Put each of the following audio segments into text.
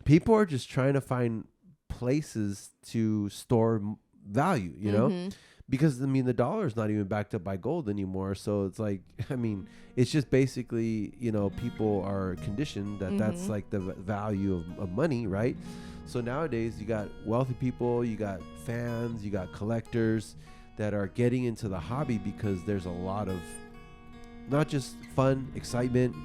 people are just trying to find places to store value, you know, because I mean the dollar is not even backed up by gold anymore. So it's like, I mean, it's just basically, you know, people are conditioned that that's like the value of money, right? So nowadays you got wealthy people, you got fans, you got collectors that are getting into the hobby because there's a lot of not just fun, excitement,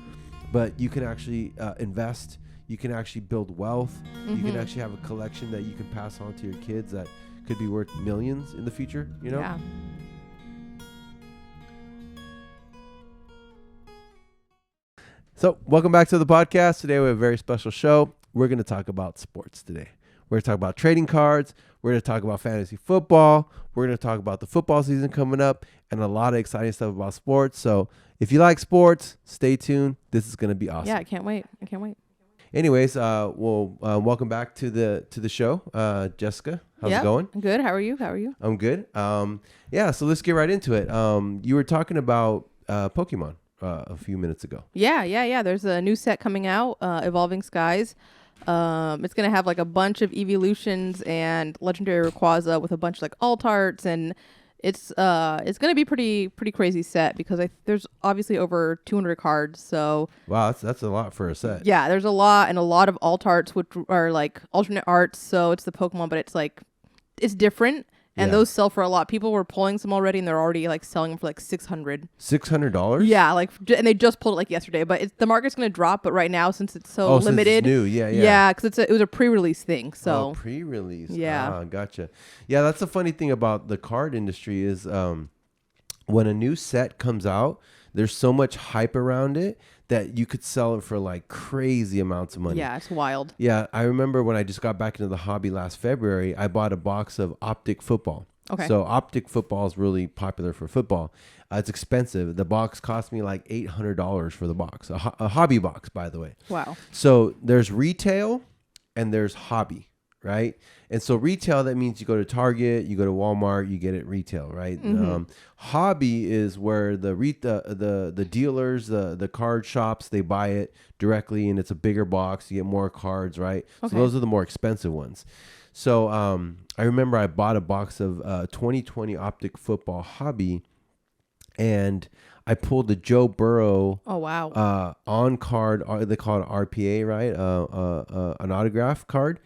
but you can actually invest. You can actually build wealth. You can actually have a collection that you can pass on to your kids that could be worth millions in the future, you know? Yeah. So welcome back to the podcast. Today we have a very special show. We're going to talk about sports today. We're going to talk about trading cards. We're going to talk about fantasy football. We're going to talk about the football season coming up and a lot of exciting stuff about sports. So if you like sports, stay tuned. This is going to be awesome. Yeah, I can't wait. Anyways, welcome back to the show. Jessica, how's it going? I'm good. How are you? I'm good. Yeah, so let's get right into it. You were talking about Pokemon a few minutes ago. Yeah. There's a new set coming out, Evolving Skies. It's going to have like a bunch of evolutions and legendary Rayquaza with a bunch of like alt arts, and it's going to be pretty crazy set because there's obviously over 200 cards. So wow, that's a lot for a set. Yeah, there's a lot of alt arts which are like alternate arts. So it's the Pokemon, but it's like it's different. And those sell for a lot. People were pulling some already, and they're already like selling them for like $600. $600? Yeah, like, and they just pulled it like yesterday. But the market's gonna drop. But right now, since it's so limited, since it's new, yeah. Yeah, because it was a pre-release thing. So pre-release. Yeah, gotcha. Yeah, that's the funny thing about the card industry is when a new set comes out, there's so much hype around it that you could sell it for like crazy amounts of money. Yeah, it's wild. Yeah, I remember when I just got back into the hobby last February, I bought a box of Optic football. Okay. So Optic football is really popular for football. It's expensive. The box cost me like $800 for the box, a hobby box, by the way. Wow. So there's retail and there's hobby, right? And so retail, that means you go to Target, you go to Walmart, you get it retail, right? Hobby is where the dealers, the card shops, they buy it directly, and it's a bigger box. You get more cards, right? Okay. So those are the more expensive ones. So I remember I bought a box of 2020 Optic Football Hobby, and I pulled the Joe Burrow. Oh wow! On card, they call it RPA, right? An autograph card.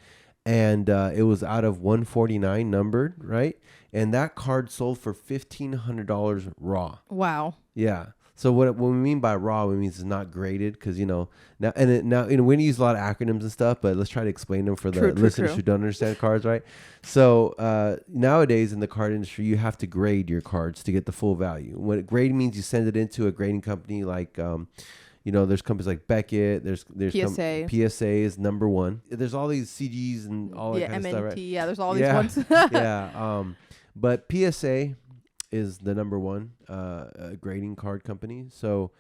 And it was out of 149 numbered, right? And that card sold for $1,500 raw. Wow. Yeah. So what we mean by raw, we mean it's not graded, because now we use a lot of acronyms and stuff, but let's try to explain them for the listeners who don't understand cards, right? So nowadays in the card industry, you have to grade your cards to get the full value. What grading means, you send it into a grading company like. There's companies like Beckett. There's PSA. PSA is number one. There's all these CGs and all that kind of stuff, right? Yeah, there's all these ones. Yeah. But PSA is the number one grading card company. So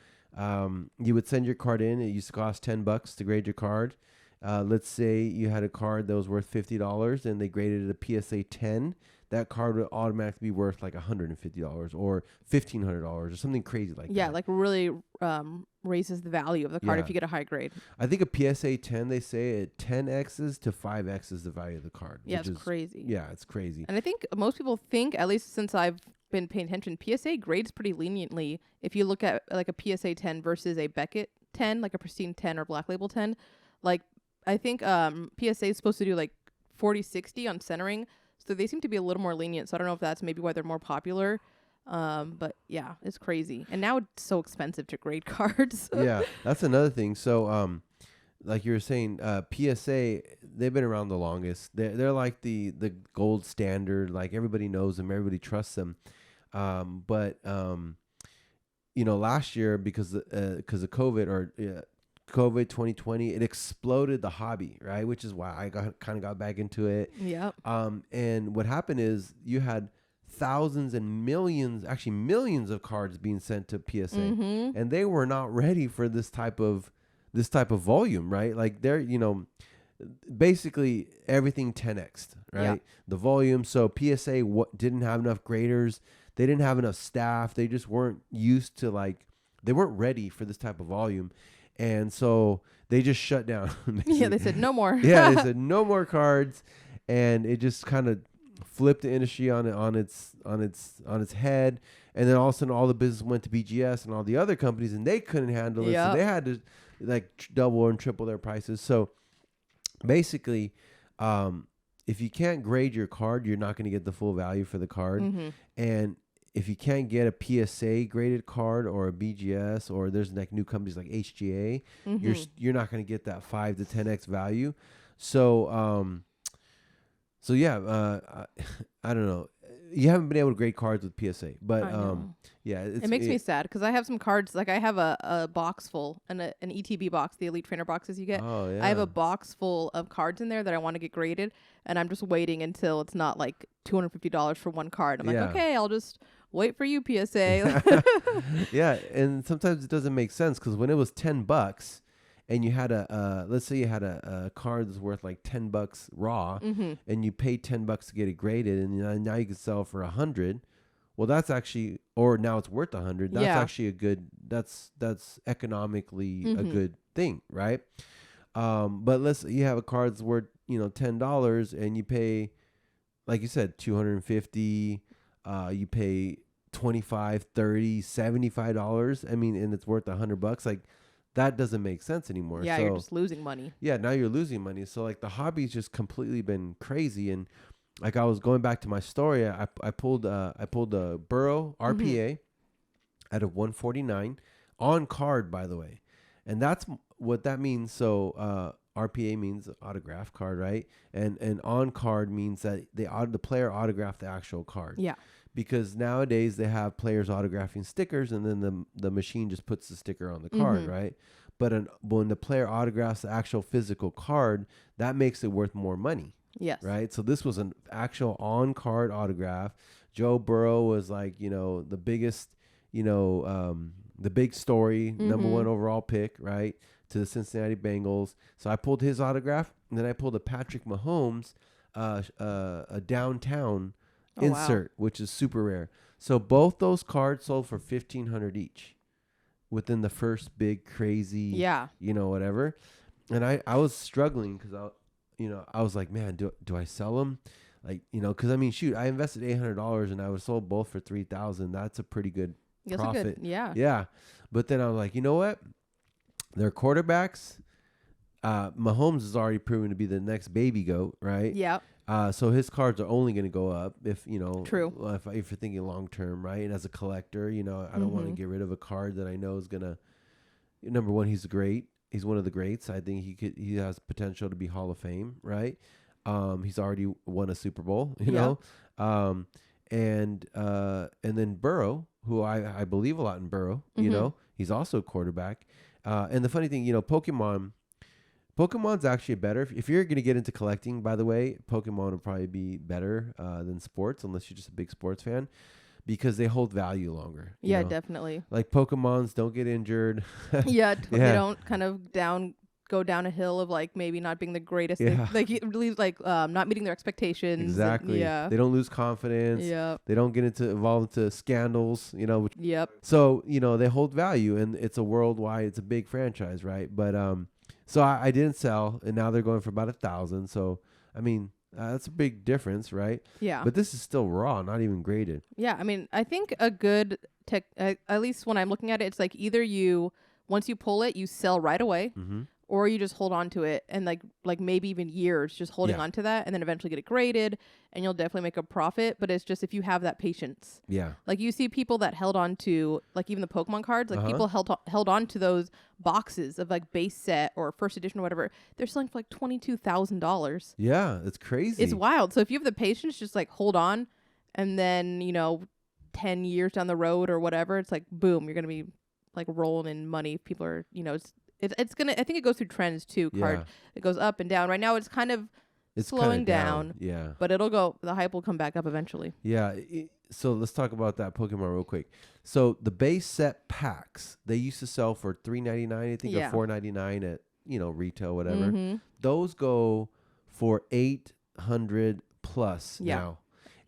you would send your card in. It used to cost $10 to grade your card. Let's say you had a card that was worth $50 and they graded it a PSA 10. That card would automatically be worth like $150 or $1,500 or something crazy like that. Yeah, like really raises the value of the card if you get a high grade. I think a PSA 10, they say it 10x's to 5x's the value of the card. Yeah, it's crazy. Yeah, it's crazy. And I think most people think, at least since I've been paying attention, PSA grades pretty leniently. If you look at like a PSA 10 versus a Beckett 10, like a Pristine 10 or Black Label 10, like I think PSA is supposed to do like 40-60 on centering. So they seem to be a little more lenient. So I don't know if that's maybe why they're more popular. But yeah, it's crazy. And now it's so expensive to grade cards. Yeah, that's another thing. So like you were saying, PSA, they've been around the longest. They're like the gold standard. Like everybody knows them. Everybody trusts them. But last year, because of COVID COVID 2020, it exploded the hobby, right? Which is why I kind of got back into it. Yep. And what happened is you had thousands and millions of cards being sent to PSA, and they were not ready for this type of volume, right? Like they're, basically everything 10x, right? Yep. The volume. So PSA didn't have enough graders. They didn't have enough staff. They just weren't used to they weren't ready for this type of volume. And so they just shut down. Yeah, they said no more. Yeah, they said no more cards, and it just kind of flipped the industry on its head. And then all of a sudden, all the business went to BGS and all the other companies, and they couldn't handle it, so they had to like double and triple their prices. So basically, if you can't grade your card, you're not going to get the full value for the card. And if you can't get a PSA graded card or a BGS, or there's like new companies like HGA, you're not going to get that 5 to 10x value. So yeah, I don't know. You haven't been able to grade cards with PSA, but yeah, it makes me sad because I have some cards. Like I have a box full and an ETB box, the Elite Trainer boxes you get. Oh, yeah. I have a box full of cards in there that I want to get graded, and I'm just waiting until it's not like $250 for one card. I'm like, okay, I'll just wait for you, PSA. Yeah, and sometimes it doesn't make sense because when it was $10 and you had let's say you had a card that's worth like $10 raw, and you paid $10 to get it graded, and now you can sell for $100. Well, that's actually, or now it's worth $100. That's actually a good. That's economically a good thing, right? But you have a card that's worth $10, and you pay, like you said, $250. You pay $25, $30, $75. I mean, and it's worth $100. Like, that doesn't make sense anymore. Yeah, so, you're just losing money. Yeah, now you're losing money. So like the hobby's just completely been crazy. And like I was going back to my story, I pulled a Burrow RPA out of 149 on card, by the way, and that's what that means. So RPA means autograph card, right? And on card means that the player autographed the actual card. Yeah. Because nowadays they have players autographing stickers, and then the machine just puts the sticker on the card, right? But when the player autographs the actual physical card, that makes it worth more money. Yes. Right? So this was an actual on-card autograph. Joe Burrow was like, the biggest, the big story, number 1 overall pick, right, to the Cincinnati Bengals. So I pulled his autograph, and then I pulled a Patrick Mahomes, a downtown insert, which is super rare. So both those cards sold for $1,500 each within the first big crazy, whatever. And I was struggling because I was like, man, do I sell them? Like, because I mean, shoot, I invested $800 and I would sold both for $3,000. That's a pretty good profit. Yeah. But then I was like, you know what? They're quarterbacks. Mahomes is already proven to be the next baby goat, right? Yeah. So his cards are only going to go up if True. If you're thinking long term, right? And as a collector, I don't want to get rid of a card that I know is gonna. Number one, he's great. He's one of the greats. I think he has potential to be Hall of Fame, right? He's already won a Super Bowl, you know. And then Burrow, who I believe a lot in Burrow, he's also a quarterback. And the funny thing, Pokemon's actually better. If you're going to get into collecting, by the way, Pokemon would probably be better than sports, unless you're just a big sports fan, because they hold value longer. Yeah, definitely. Like Pokemons don't get injured. They don't kind of go down a hill of like maybe not being the greatest. Like really like not meeting their expectations. Exactly. They don't lose confidence. Yeah. They don't involved into scandals, So, they hold value, and it's a worldwide, it's a big franchise, right? But so I didn't sell, and now they're going for about 1,000. So, I mean, that's a big difference, right? Yeah. But this is still raw, not even graded. Yeah. I mean, I think a good at least when I'm looking at it, it's like either once you pull it, you sell right away, or you just hold on to it and like maybe even years just holding on to that, and then eventually get it graded, and you'll definitely make a profit. But it's just if you have that patience. Yeah. Like you see people that held on to like even the Pokemon cards, like people held on to those boxes of like base set or first edition or whatever. They're selling for like $22,000. Yeah, it's crazy. It's wild. So if you have the patience, just like hold on, and then 10 years down the road or whatever, it's like boom, you're gonna be like rolling in money. People are it's gonna. I think it goes through trends too. It goes up and down. Right now, it's kind of slowing down. Yeah, but it'll go. The hype will come back up eventually. Yeah. So let's talk about that Pokemon real quick. So the base set packs, they used to sell for $3.99, I think, or $4.99 at retail, whatever. Those go for $800 plus now.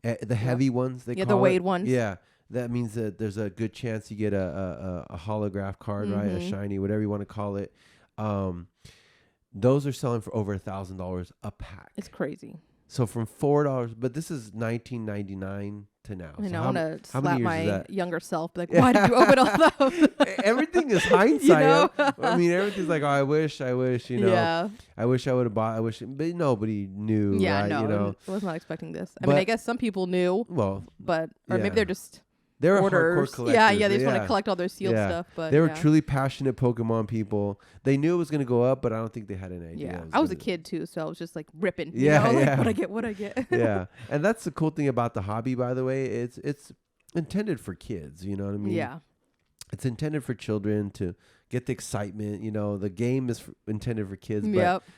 The heavy ones, they call the weighed ones. Yeah. That means that there's a good chance you get a holograph card, right? A shiny, whatever you want to call it. those are selling for over $1,000 a pack. It's crazy. So from $4, but this is 1999 to now. I So know. I want to how many slap years is my that? younger self. Like, why did you open all those? Everything is hindsight. You know? I mean, everything's like, oh, I wish, you know. Yeah. I wish I would have bought. but nobody knew. Yeah, right? no, You know. I was not expecting this. I mean, I guess some people knew, Well, but or yeah. maybe they're just they were orders. hardcore collectors. Yeah, they just want to collect all their sealed stuff. But they were truly passionate Pokemon people. They knew it was going to go up, but I don't think they had an idea. Yeah, I was a kid too, so I was just like ripping. Yeah, you know? yeah. Like, what I get. Yeah, and that's the cool thing about the hobby, by the way. It's intended for kids. You know what I mean? Yeah. It's intended for children to get the excitement. You know, the game is intended for kids.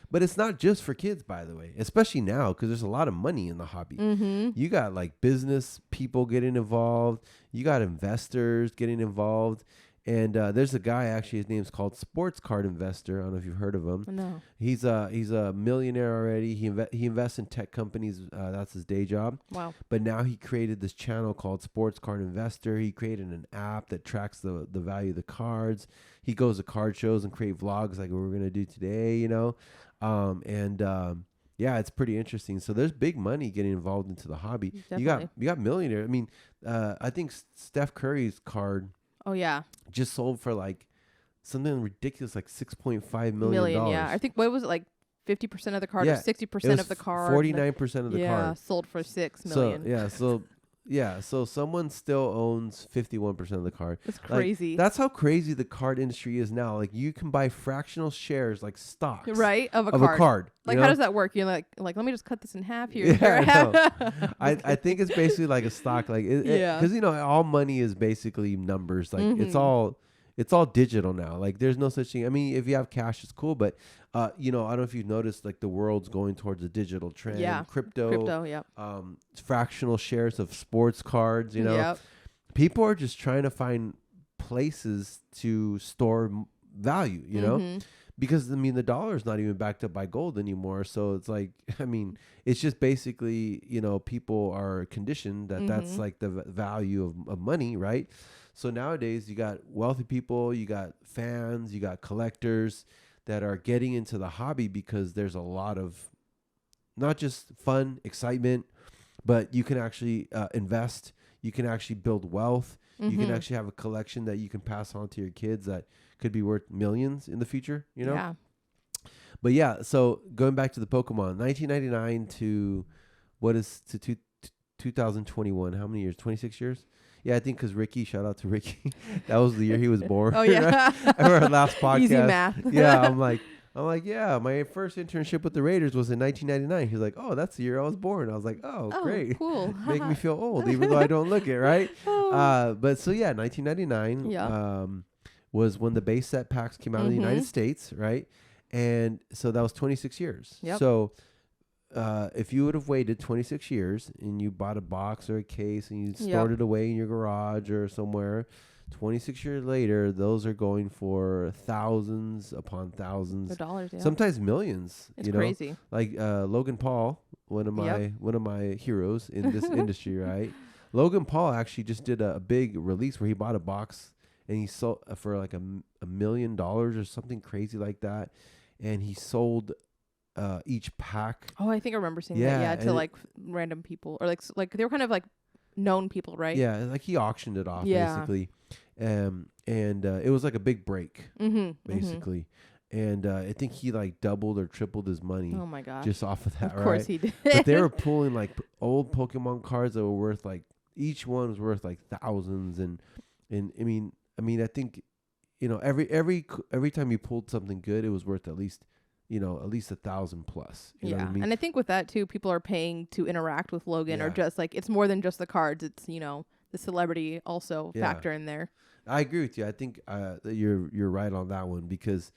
But it's not just for kids, by the way, especially now because there's a lot of money in the hobby. Mm-hmm. You got like business people getting involved. You got investors getting involved. And there's a guy, actually, his name's called Sports Card Investor. I don't know if you've heard of him. No. He's a millionaire already. He invests in tech companies. That's his day job. Wow. But now he created this channel called Sports Card Investor. He created an app that tracks the value of the cards. He goes to card shows and create vlogs like we're going to do today, you know. Yeah, it's pretty interesting. So there's big money getting involved into the hobby. Definitely. You got millionaire. I mean, I think Steph Curry's card. Oh yeah. Just sold for like something ridiculous, like $6.5 million. Yeah, I think what was it, like 50% of the card or 60% of the card? 49% of the card. Yeah, sold for $6 million. So someone still owns 51% of the card. That's crazy. Like, that's how crazy the card industry is now. Like you can buy fractional shares, like stocks, right, of a card. Like how does that work? You're like let me just cut this in half here. Yeah, I think it's basically like a stock, like because you know all money is basically numbers. Like it's all digital now. Like there's no such thing. I mean, if you have cash, it's cool, but you know, I don't know if you've noticed, like the world's going towards a digital trend. Yeah, crypto. Yeah. Fractional shares of sports cards. You know, people are just trying to find places to store value. You know. Because, I mean, the dollar is not even backed up by gold anymore. So it's like, I mean, it's just basically, you know, people are conditioned that that's like the value of money, right? So nowadays you got wealthy people, you got fans, you got collectors that are getting into the hobby because there's a lot of not just fun, excitement, but you can actually invest. You can actually build wealth. You can actually have a collection that you can pass on to your kids that could be worth millions in the future, you know? Yeah. But yeah, so going back to the Pokemon, 1999 to 2021, how many years? 26 years? Yeah, I think because Rycki, shout out to Rycki. That was the year he was born. Oh, yeah. Right? I remember our last podcast. Easy math. Yeah, I'm like, yeah, my first internship with the Raiders was in 1999. He's like, oh, that's the year I was born. I was like, oh great. Cool. Make me feel old, even though I don't look it, right? But so yeah, 1999 was when the base set packs came out in the United States, right? And so that was 26 years. Yep. So if you would have waited 26 years and you bought a box or a case and you stored it away in your garage or somewhere, 26 years later, those are going for thousands upon thousands, of dollars, sometimes millions. It's crazy. Like Logan Paul, one of my heroes in this industry, right? Logan Paul actually just did a big release where he bought a box and he sold for like $1 million or something crazy like that, and he sold each pack. Oh, I think I remember seeing that. Yeah, to like random people or like they were kind of like known people, right? Yeah, like he auctioned it off basically, and it was like a big break, basically. And I think he like doubled or tripled his money. Oh my gosh! Just off of that, right? Of course he did. But they were pulling like old Pokemon cards that were worth like each one was worth like thousands, and I mean I think, you know, every time you pulled something good, it was worth at least 1,000 plus. You know what I mean? And I think with that too, people are paying to interact with Logan, or just like it's more than just the cards. It's the celebrity also factor in there. I agree with you. I think that you're right on that one, because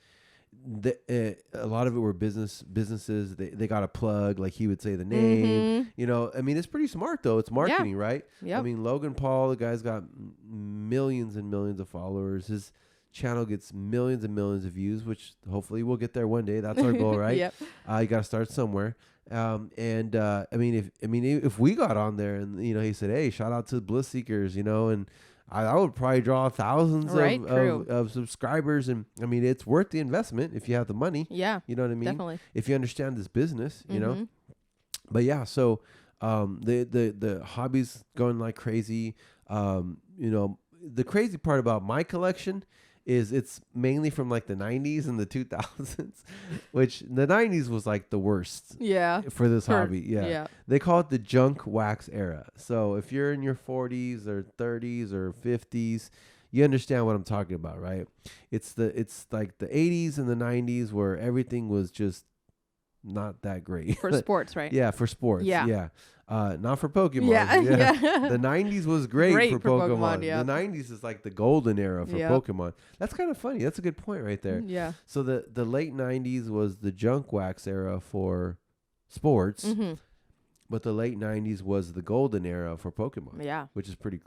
a lot of it were businesses. They got a plug, like he would say the name. You know, I mean, it's pretty smart though. It's marketing, right? Yep. I mean, Logan Paul, the guy's got millions and millions of followers. His channel gets millions and millions of views, which hopefully we'll get there one day. That's our goal, right? Yep. You got to start somewhere. I mean, if we got on there and he said, hey, shout out to Bliss Seekers, and I would probably draw thousands Right, of subscribers. And I mean, it's worth the investment if you have the money. Yeah. You know what I mean? Definitely. If you understand this business, you know? But yeah, so the hobby's going like crazy. You know, the crazy part about my collection is it's mainly from like the 90s and the 2000s, which the 90s was like the worst for this hobby. Yeah. They call it the junk wax era. So if you're in your 40s or 30s or 50s, you understand what I'm talking about, right? It's like the 80s and the 90s where everything was just not that great. For sports, right? Yeah, for sports. Yeah. Not for Pokemon. Yeah. The 90s was great for Pokemon. Yeah. The 90s is like the golden era for Pokemon. That's kind of funny. That's a good point right there. Yeah. So the late 90s was the junk wax era for sports, but the late 90s was the golden era for Pokemon. Yeah. Which is pretty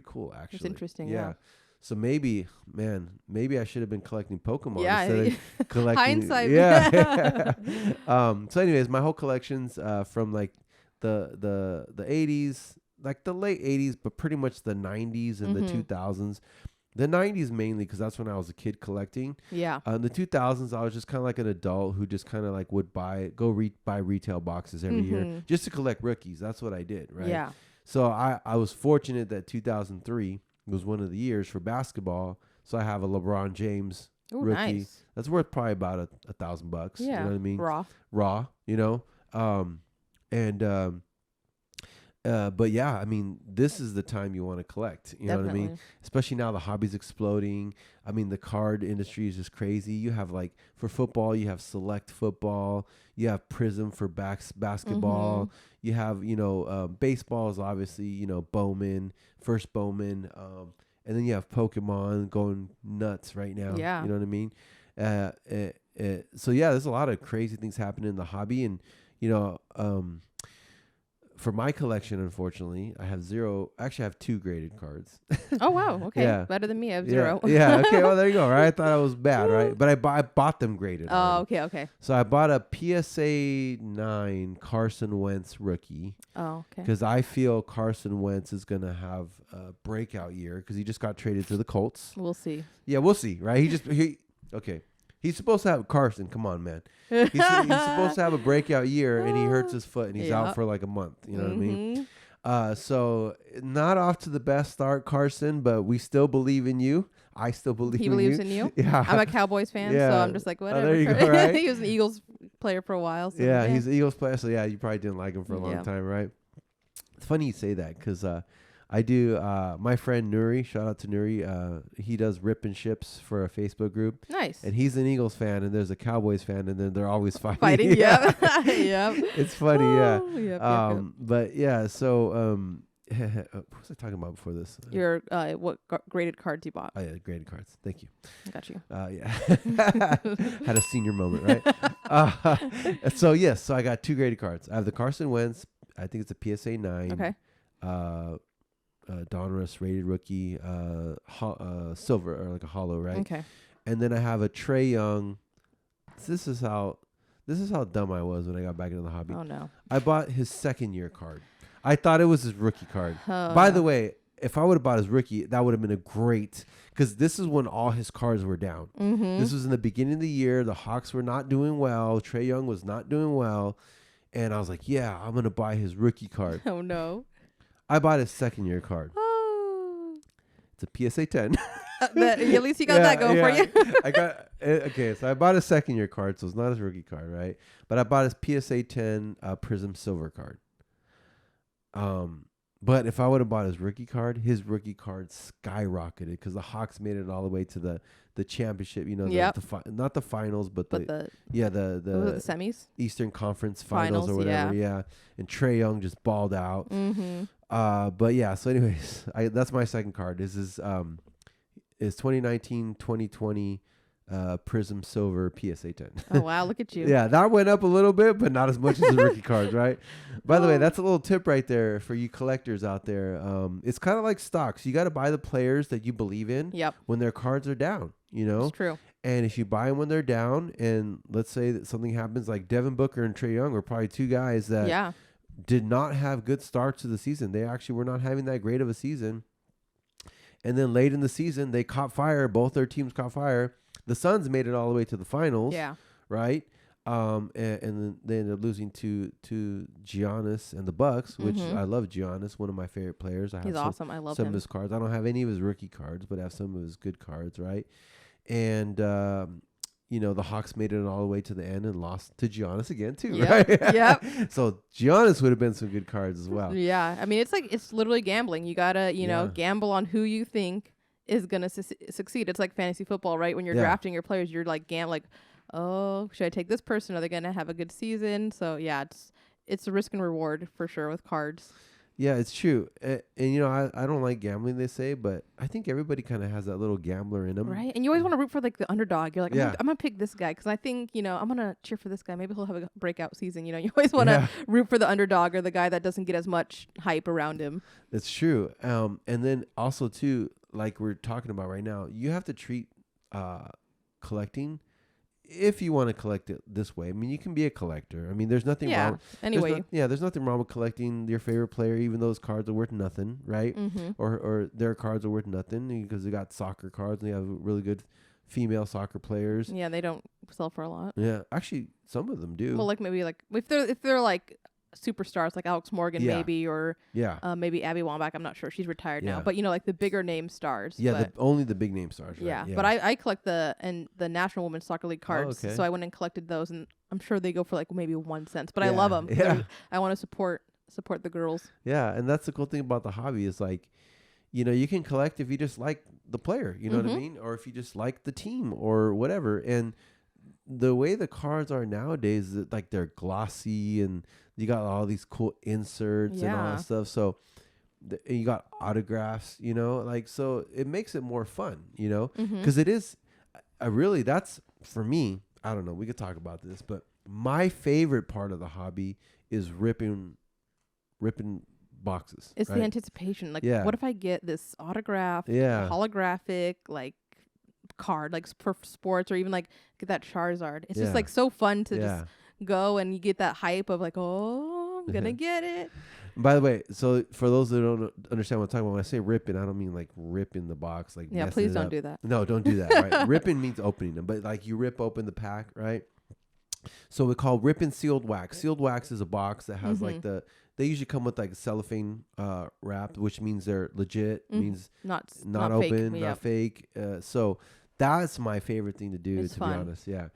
cool, actually. It's interesting. Yeah. So maybe I should have been collecting Pokemon instead of collecting. Hindsight. Yeah. So anyways, my whole collection's from like the 80s, like the late 80s, but pretty much the 90s and the 2000s. The 90s mainly because that's when I was a kid collecting. Yeah. In the 2000s, I was just kind of like an adult who just kind of like would buy retail boxes every year just to collect rookies. That's what I did, right? Yeah. So I was fortunate that 2003 was one of the years for basketball. So I have a LeBron James rookie. Nice. That's worth probably about $1,000. Yeah. You know what I mean? Raw, you know? But yeah, I mean, this is the time you want to collect. You know what I mean? Especially now the hobby's exploding. I mean, the card industry is just crazy. You have like for football, you have Select Football. You have Prism for basketball. You have, baseball is obviously, Bowman, First Bowman. And then you have Pokemon going nuts right now. Yeah. You know what I mean? So yeah, there's a lot of crazy things happening in the hobby. And, for my collection, unfortunately, I have I have 2 graded cards. Oh, wow. Okay. Yeah. Better than me. I have 0. Yeah. Okay. Well, there you go. Right. I thought I was bad. Right. But I bought them graded. Oh, okay. So I bought a PSA 9 Carson Wentz rookie. Oh, okay. Because I feel Carson Wentz is going to have a breakout year because he just got traded to the Colts. We'll see. Yeah, we'll see. Right. Okay. He's supposed to have Carson. Come on, man. He's supposed to have a breakout year, and he hurts his foot, and he's out for like a month. You know what I mean? So not off to the best start, Carson, but we still believe in you. I still believe in you. He believes in you? Yeah. I'm a Cowboys fan, so I'm just like, whatever. There you go, right? He was an Eagles player for a while. So yeah, he's an Eagles player, so yeah, you probably didn't like him for a long Yeah. time, right? It's funny you say that, because I do, my friend Nuri, shout out to Nuri, he does Rip and Ships for a Facebook group. Nice. And he's an Eagles fan, and there's a Cowboys fan, and then they're always fighting. Yep. Yep. It's funny, yeah. Yep. But yeah, so, what was I talking about before this? Your, what graded cards you bought. Oh, yeah, graded cards. Thank you. I got you. Yeah. Had a senior moment, right? So, yes, so I got 2 graded cards. I have the Carson Wentz, I think it's a PSA 9. Okay. Donruss rated rookie, silver or like a hollow, right? Okay. And then I have a Trae Young. This is how dumb I was when I got back into the hobby. Oh no! I bought his second year card. I thought it was his rookie card. By the way, if I would have bought his rookie, that would have been a great, because this is when all his cards were down. This was in the beginning of the year. The Hawks were not doing well. Trae Young was not doing well, and I was like, yeah, I'm gonna buy his rookie card. Oh no! I bought his second year card. Oh. It's a PSA 10. At least you got that going for you. I got okay. So I bought a second year card, so it's not his rookie card, right? But I bought his PSA 10 Prism Silver card. But if I would have bought his rookie card skyrocketed because the Hawks made it all the way to the championship. Not the finals, but the semis, Eastern Conference finals or whatever. Yeah, and Trae Young just balled out. But yeah. So anyways, that's my second card. This is 2019-2020 Prism Silver PSA 10. Oh wow, look at you. Yeah, that went up a little bit, but not as much as the rookie cards, right? By the way, that's a little tip right there for you collectors out there. It's kind of like stocks. You got to buy the players that you believe in when their cards are down, It's true. And if you buy them when they're down, and let's say that something happens, like Devin Booker and Trae Young were probably 2 guys that did not have good starts to the season. They actually were not having that great of a season. And then late in the season, they caught fire. Both their teams caught fire. The Suns made it all the way to the finals. Yeah. Right. And then they ended up losing to Giannis and the Bucks, which I love Giannis, one of my favorite players. He's awesome. I love some him. of his cards. I don't have any of his rookie cards, but I have some of his good cards, right? And the Hawks made it all the way to the end and lost to Giannis again too, right? Yep. So Giannis would have been some good cards as well. Yeah. I mean, it's literally gambling. You gotta gamble on who you think is gonna succeed. It's like fantasy football, right? When you're drafting your players, you're like like, oh, should I take this person? Are they gonna have a good season? So yeah, it's a risk and reward for sure with cards. Yeah, it's true. And I don't like gambling, they say, but I think everybody kind of has that little gambler in them. Right. And you always want to root for like the underdog. You're like, I'm going to pick this guy because I think, I'm going to cheer for this guy. Maybe he'll have a breakout season. You always want to root for the underdog or the guy that doesn't get as much hype around him. It's true. And then also, too, like we're talking about right now, you have to treat collecting, if you want to collect it this way. I mean, you can be a collector. I mean, there's nothing wrong. Anyway. There's nothing wrong with collecting your favorite player, even though those cards are worth nothing, right? Or their cards are worth nothing because they got soccer cards and they have really good female soccer players. Yeah, they don't sell for a lot. Yeah, actually, some of them do. Well, like maybe like if they're like superstars like Alex Morgan maybe or maybe Abby Wambach. I'm not sure. She's retired now. But like the bigger name stars. Yeah, only the big name stars. Right? Yeah. But I collect the National Women's Soccer League cards. Oh, okay. So I went and collected those, and I'm sure they go for like maybe 1 cent. But I love them. Yeah. I want to support the girls. Yeah, and that's the cool thing about the hobby is like, you can collect if you just like the player. You know what I mean? Or if you just like the team or whatever. And the way the cards are nowadays, like they're glossy and you got all these cool inserts and all that stuff. So you got autographs, so it makes it more fun, because it is that's for me. I don't know. We could talk about this, but my favorite part of the hobby is ripping boxes. It's the anticipation. Like, what if I get this autograph, holographic, like card, like for sports, or even like get that Charizard. It's just like so fun to just go and you get that hype of like, oh, I'm gonna get it. By the way, so for those that don't understand what I'm talking about, when I say ripping, I don't mean like ripping the box, like please don't do that. No, don't do that. Right? Ripping means opening them, but like you rip open the pack, right? So we call ripping sealed wax. Sealed wax is a box that has like they usually come with like cellophane wrap, which means they're legit, means not open, fake, not fake. So that's my favorite thing to do, to be honest. Yeah.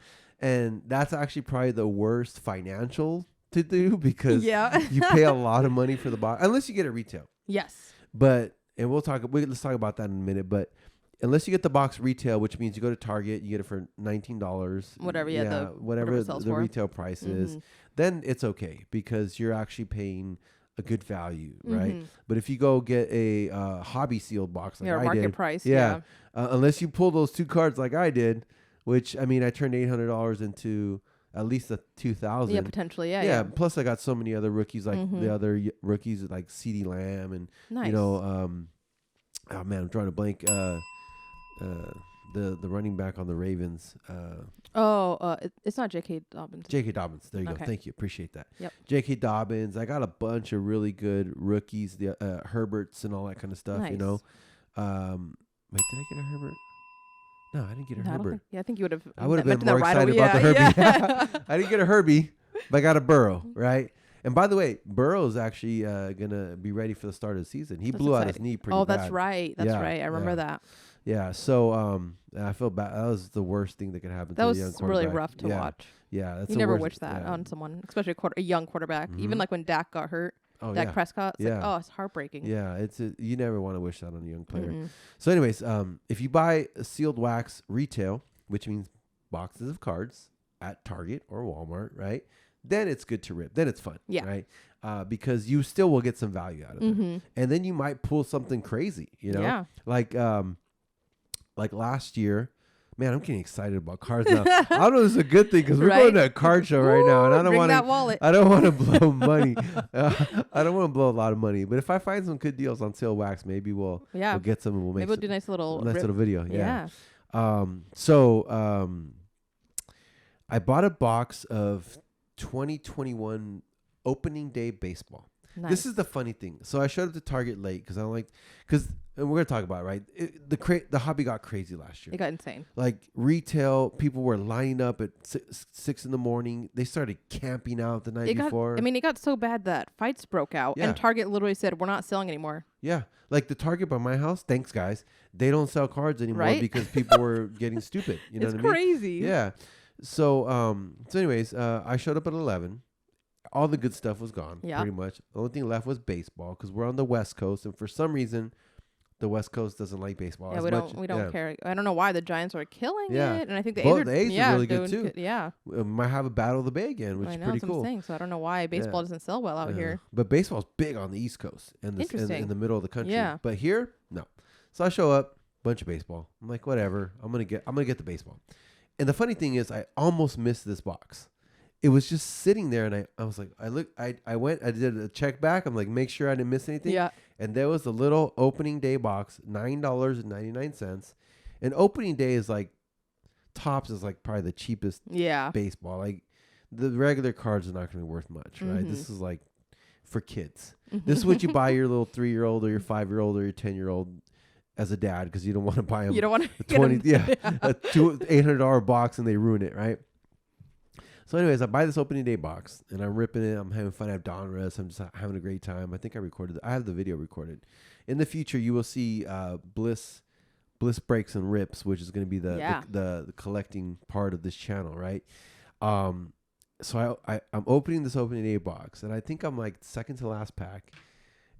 And that's actually probably the worst financial to do because you pay a lot of money for the box, unless you get it retail. Yes. But, and let's talk about that in a minute, but unless you get the box retail, which means you go to Target, you get it for $19. Whatever, whatever the retail price is, then it's okay because you're actually paying a good value, right? But if you go get a hobby sealed box like I did, market price, unless you pull those two cards like I did, which I mean, I turned $800 into at least a $2,000. Yeah, potentially, yeah. Plus, I got so many other rookies, like the other rookies, like CeeDee Lamb, and oh man, I'm drawing a blank. The running back on the Ravens. It's not J.K. Dobbins. J.K. Dobbins. There you go. Thank you. Appreciate that. Yep. J.K. Dobbins. I got a bunch of really good rookies, the Herberts and all that kind of stuff. Nice. Wait, did I get a Herbert? No, I didn't get a Herbert. I think you would have. I would have been more excited about the Herbie. Yeah. I didn't get a Herbie, but I got a Burrow, right? And by the way, Burrow's actually gonna be ready for the start of the season. He blew out his knee pretty bad. Oh, that's right. That's right. I remember that. Yeah. So I feel bad. That was the worst thing that could happen. That to a young quarterback. was really rough to watch. Yeah, that's you never wish that on someone, especially a young quarterback. Even like when Dak got hurt. Dak Prescott. It's like, oh, it's heartbreaking. Yeah, you never want to wish that on a young player. So anyways, if you buy a sealed wax retail, which means boxes of cards at Target or Walmart, right? Then it's good to rip. Then it's fun, right? Because you still will get some value out of it. And then you might pull something crazy, Yeah. Like last year. Man, I'm getting excited about cards now. I don't know if it's a good thing because we're going to a card show right now, and I don't want that wallet. I don't want to blow money. I don't want to blow a lot of money, but if I find some good deals on sale wax, maybe we'll get some and we'll make. Maybe we'll do a nice little video. Yeah. So I bought a box of 2021 opening day baseball. Nice. This is the funny thing. So I showed up to Target late because I don't like, and we're gonna talk about it, right. The hobby got crazy last year. It got insane. Like retail, people were lining up at 6 in the morning. They started camping out the night before. It got so bad that fights broke out, and Target literally said, "We're not selling anymore." Yeah, like the Target by my house. Thanks, guys. They don't sell cards anymore because people were getting stupid. You know what I mean? It's crazy. Yeah. So anyways, I showed up at 11. All the good stuff was gone, pretty much. The only thing left was baseball because we're on the West Coast, and for some reason, the West Coast doesn't like baseball as much. We don't care. I don't know why the Giants are killing it, and I think the A's are really good too. Yeah, we might have a battle of the Bay again, which is pretty cool. I'm saying. So I don't know why baseball doesn't sell well out here. But baseball's big on the East Coast and in the middle of the country. Yeah. But here, no. So I show up, bunch of baseball. I'm like, whatever. I'm gonna get the baseball. And the funny thing is, I almost missed this box. It was just sitting there, and I was like, I went, I did a check back. I'm like, make sure I didn't miss anything. Yeah. And there was a little opening day box, $9.99. And opening day is like, Topps is like probably the cheapest baseball. Like the regular cards are not going to be worth much, right? This is like for kids. This is what you buy your little 3-year-old or your 5-year-old or your 10-year-old as a dad, because you don't want to buy them. You don't want to a $800 box and they ruin it, right? So anyways, I buy this opening day box and I'm ripping it. I'm having fun. I have Donruss. I'm just having a great time. I think I have the video recorded. In the future, you will see Bliss Breaks and Rips, which is going to be the collecting part of this channel, right? So I'm opening this opening day box, and I think I'm like second to last pack,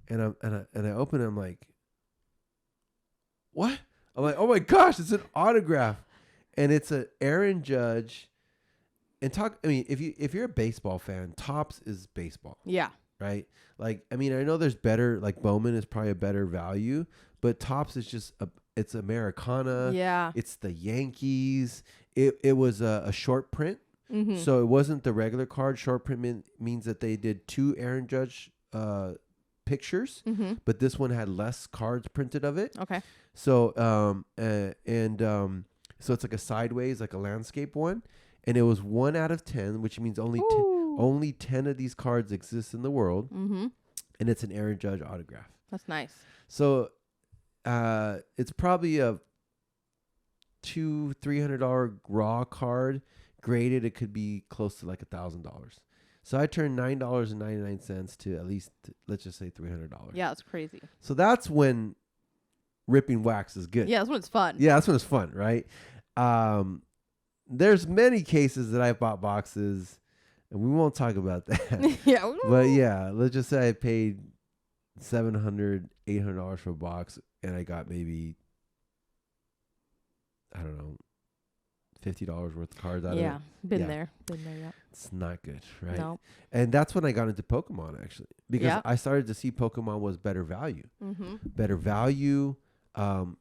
and I open it. I'm like, what? I'm like, oh my gosh, it's an autograph, and it's an Aaron Judge. And if you're a baseball fan, Topps is baseball. Yeah. Right? Like, I mean, I know there's better, like Bowman is probably a better value, but Topps is just it's Americana. Yeah. It's the Yankees. It was a short print. Mm-hmm. So it wasn't the regular card. Short print means that they did 2 Aaron Judge pictures, but this one had less cards printed of it. Okay. So so it's like a sideways, like a landscape one. And it was 1 out of 10, which means only 10 of these cards exist in the world. Mm-hmm. And it's an Aaron Judge autograph. That's nice. So it's probably a $200-$300 raw card. Graded, it could be close to like $1,000. So I turned $9.99 to at least, let's just say $300. Yeah, it's crazy. So that's when ripping wax is good. Yeah, that's when it's fun. Yeah, that's when it's fun, right? There's many cases that I bought boxes, and we won't talk about that. Yeah. But yeah, let's just say I paid $700, $800 for a box, and I got maybe, I don't know, $50 worth of cards out of it. Yeah, been there, yeah. It's not good, right? No. And that's when I got into Pokemon, actually, because I started to see Pokemon was better value. Mm-hmm. Better value.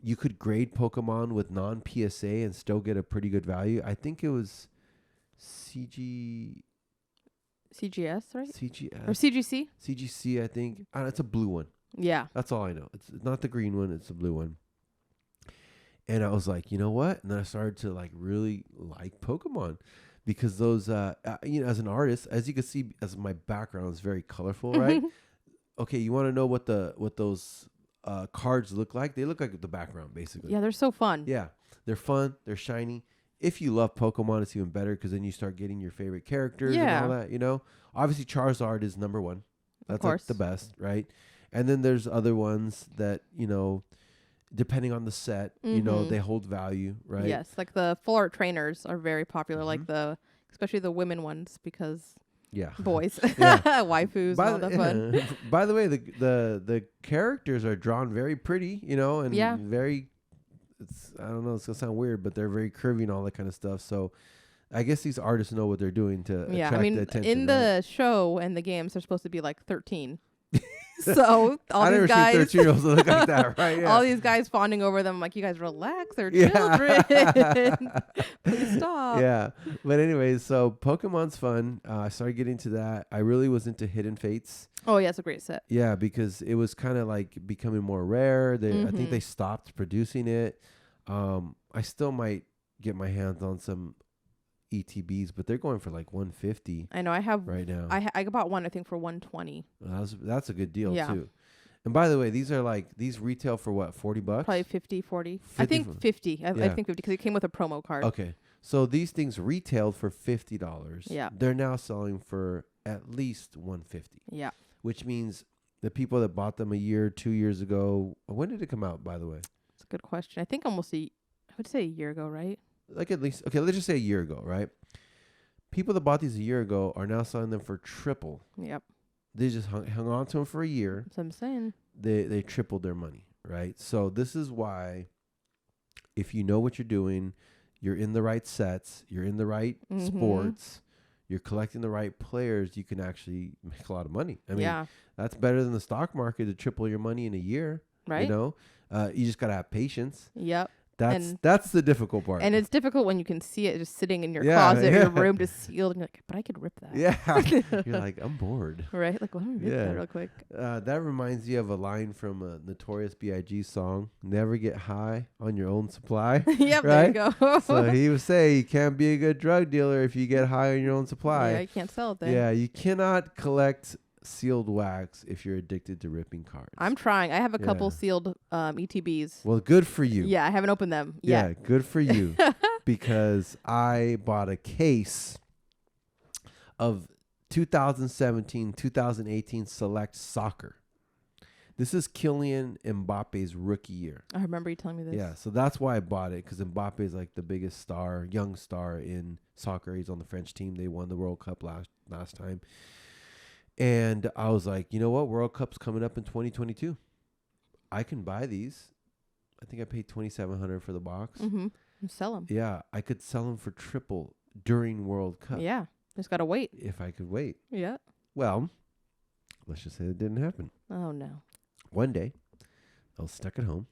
You could grade Pokemon with non-PSA and still get a pretty good value. I think it was CGS, right? CGS. Or CGC? CGC, I think. It's a blue one. Yeah. That's all I know. It's not the green one. It's the blue one. And I was like, you know what? And then I started to like really like Pokemon because those, as an artist, as you can see, as my background is very colorful, right? Okay, you want to know what those cards look like? They look like the background, basically. Yeah, they're so fun. Yeah, they're fun. They're shiny. If you love Pokemon, it's even better because then you start getting your favorite characters and all that, Obviously, Charizard is number one. That's like the best, right? And then there's other ones that, depending on the set, they hold value, right? Yes, like the full art trainers are very popular, like especially the women ones because boys, waifus, and all that fun. By the way, the characters are drawn very pretty, and very. I don't know. It's gonna sound weird, but they're very curvy and all that kind of stuff. So, I guess these artists know what they're doing to attract the attention. In the show and the games, they're supposed to be like 13. So all these guys, 13-year-olds look like that, right? Yeah. All these guys fawning over them, like, you guys relax, they're children. Please stop. Yeah, but anyways, so Pokemon's fun. I started getting to that. I really was into Hidden Fates. Oh yeah, it's a great set. Yeah, because it was kind of like becoming more rare. I think they stopped producing it. I still might get my hands on some ETBs, but they're going for like 150. I know. I have right now. I bought one, I think, for 120. That's a good deal too. And by the way, these retail for what, $40? Probably 50, 40. I think 50. I think 50 because it came with a promo card. Okay. So these things retailed for $50. Yeah. They're now selling for at least 150. Yeah. Which means the people that bought them a year, 2 years ago, when did it come out, by the way? It's a good question. I think I would say a year ago, right? Like at least, okay, let's just say a year ago, right? People that bought these a year ago are now selling them for triple. Yep. They just hung on to them for a year. That's what I'm saying. They tripled their money, right? So this is why, if you know what you're doing, you're in the right sets, you're in the right sports, you're collecting the right players, you can actually make a lot of money. I mean, that's better than the stock market to triple your money in a year. Right. You know, you just got to have patience. Yep. That's the difficult part. And it's difficult when you can see it just sitting in your closet, your room just sealed, and you're like, but I could rip that. Yeah. You're like, I'm bored. Right? Like, let me rip that real quick. That reminds you of a line from a Notorious B.I.G. song, never get high on your own supply. Yep, right? there you go. So he would say you can't be a good drug dealer if you get high on your own supply. Yeah, you can't sell it then. Yeah, you cannot collect sealed wax if you're addicted to ripping cards. I'm trying. I have a couple sealed ETBs. Well, good for you. Yeah, I haven't opened them yet. Yeah, good for you. Because I bought a case of 2017, 2018 Select Soccer. This is Kylian Mbappe's rookie year. I remember you telling me this. Yeah, so that's why I bought it, because Mbappe is like the biggest star, young star in soccer. He's on the French team. They won the World Cup last time. And I was like, you know what? World Cup's coming up in 2022. I can buy these. I think I paid $2,700 for the box. And sell them. Yeah, I could sell them for triple during World Cup. Yeah, just gotta wait. If I could wait. Yeah. Well, let's just say it didn't happen. Oh no. One day, I was stuck at home.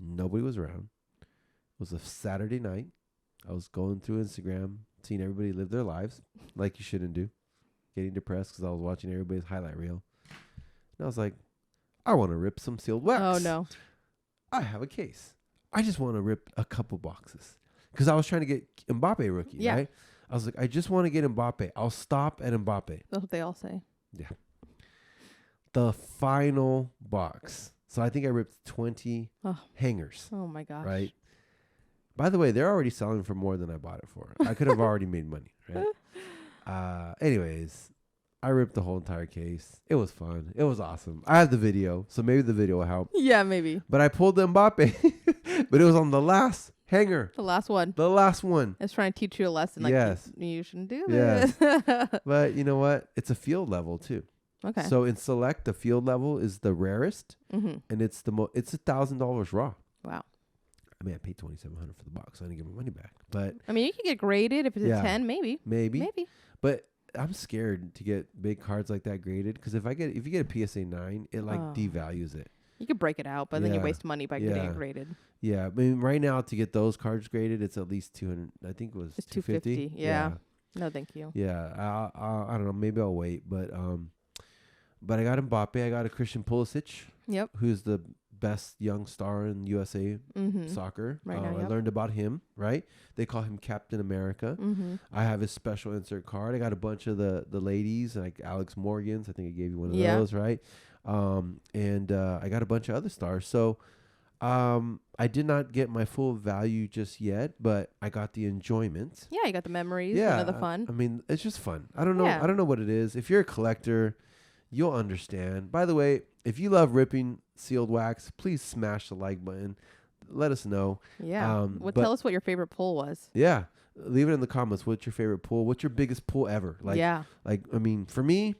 Nobody was around. It was a Saturday night. I was going through Instagram, seeing everybody live their lives like you shouldn't do. Getting depressed because I was watching everybody's highlight reel. And I was like, I want to rip some sealed wax. Oh, no. I have a case. I just want to rip a couple boxes. Because I was trying to get Mbappe rookie, right? I was like, I just want to get Mbappe. I'll stop at Mbappe. That's what they all say. Yeah. The final box. So I think I ripped 20 hangers. Oh, my gosh. Right? By the way, they're already selling for more than I bought it for. I could have already made money, right? Anyways, I ripped the whole entire case. It was fun. It was awesome. I have the video, so maybe the video will help. Yeah, maybe. But I pulled the Mbappe, but it was on the last hanger. The last one. The last one. I was trying to teach you a lesson. Like, yes. You shouldn't do this. But you know what? It's a field level too. Okay. So in Select, the field level is the rarest, and it's it's $1,000 raw. Wow. I mean, I paid $2,700 for the box. So I didn't get my money back. But I mean, you could get graded if it's a 10, maybe. Maybe. But I'm scared to get big cards like that graded, because if you get a PSA 9, it devalues it. You could break it out, but then you waste money by getting it graded. Yeah, I mean, right now to get those cards graded, it's at least 200. I think it was it's $250. Yeah. No, thank you. Yeah, I don't know. Maybe I'll wait, but I got Mbappe. I got a Christian Pulisic. Yep. Who's the best young star in USA soccer. Right now, I learned about him, right? They call him Captain America. I have his special insert card. I got a bunch of the ladies, like Alex Morgan's. I think I gave you one of those, right? And I got a bunch of other stars. So I did not get my full value just yet, but I got the enjoyment. Yeah, you got the memories, the fun. I mean, it's just fun. I don't know. I don't know what it is. If you're a collector, you'll understand. By the way, if you love ripping sealed wax, please smash the like button. Let us know. Yeah. Tell us what your favorite pull was. Yeah. Leave it in the comments. What's your favorite pull? What's your biggest pull ever? I mean, for me,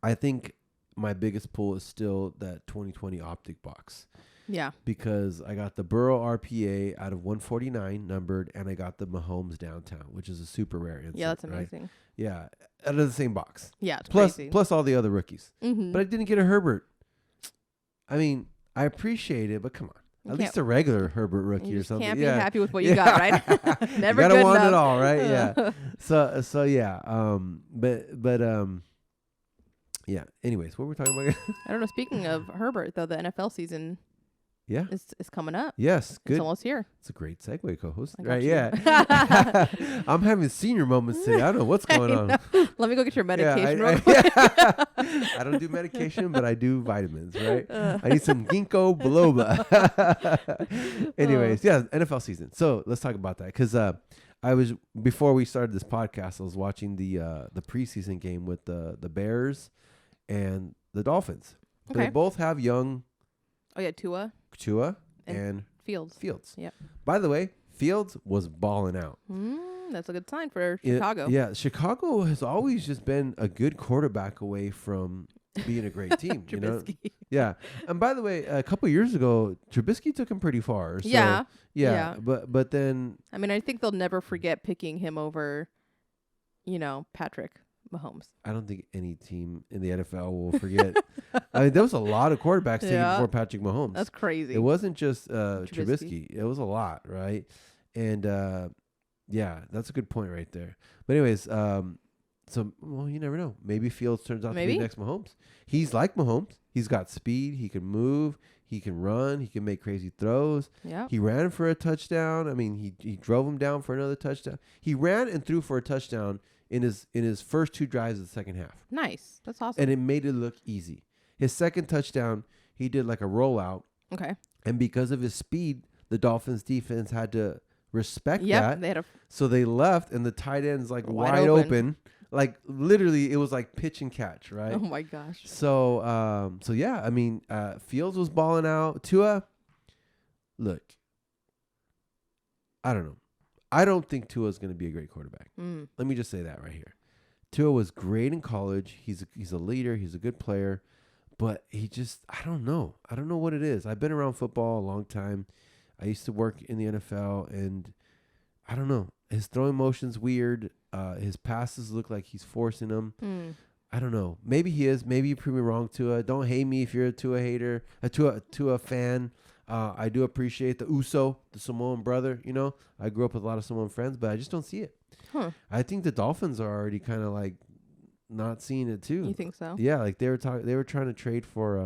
I think my biggest pull is still that 2020 Optic box. Yeah. Because I got the Burrow RPA out of 149 numbered, and I got the Mahomes Downtown, which is a super rare insert. Yeah, that's amazing. Right? Yeah. Out of the same box. Yeah, it's crazy. Plus all the other rookies. But I didn't get a Herbert. I mean, I appreciate it, but come on. At least a regular Herbert rookie or something. Can't be happy with what you got, right? Never you gotta want enough. it all, right? Yeah. So yeah. Yeah. Anyways, what were we talking about? I don't know. Speaking of Herbert, though, the NFL season is coming up. Yes, good. It's almost here. It's a great segue, co-host. Right? Yeah. I'm having senior moments today. I don't know what's going on. Let me go get your medication. I don't do medication, but I do vitamins. Right. I need some ginkgo biloba. Anyways, NFL season. So let's talk about that because before we started this podcast, I was watching the preseason game with the Bears and the Dolphins. Okay. They both have young. Oh yeah, Tua and Fields. Yeah. By the way, Fields was balling out. That's a good sign for Chicago. Yeah, Chicago has always just been a good quarterback away from being a great team. You know. Yeah. And by the way, a couple years ago, Trubisky took him pretty far. So, yeah. But then. I mean, I think they'll never forget picking him over, Patrick Mahomes. I don't think any team in the NFL will forget. I mean, there was a lot of quarterbacks taken before Patrick Mahomes. That's crazy. It wasn't just Trubisky. It was a lot, right? And that's a good point right there. But anyways, you never know. Maybe Fields turns out to be the next Mahomes. He's like Mahomes. He's got speed. He can move. He can run. He can make crazy throws. Yeah. He ran for a touchdown. I mean, he drove him down for another touchdown. He ran and threw for a touchdown in his first 2 drives of the second half. Nice. That's awesome. And it made it look easy. His second touchdown, he did like a rollout. Okay. And because of his speed, the Dolphins defense had to respect that. They had so they left, and the tight end's like wide open. Like literally, it was like pitch and catch, right? Oh my gosh. So yeah, I mean, Fields was balling out. Tua, look, I don't know. I don't think Tua's going to be a great quarterback. Let me just say that right here. Tua was great in college. He's a leader. He's a good player. But I don't know. I don't know what it is. I've been around football a long time. I used to work in the NFL, and I don't know. His throwing motion's weird. His passes look like he's forcing them. I don't know. Maybe he is. Maybe you prove me wrong, Tua. Don't hate me if you're a Tua hater, a Tua fan. I do appreciate the Uso, the Samoan brother. I grew up with a lot of Samoan friends, but I just don't see it. I think the Dolphins are already kind of like not seeing it too. You think so? Yeah, like they were trying to trade for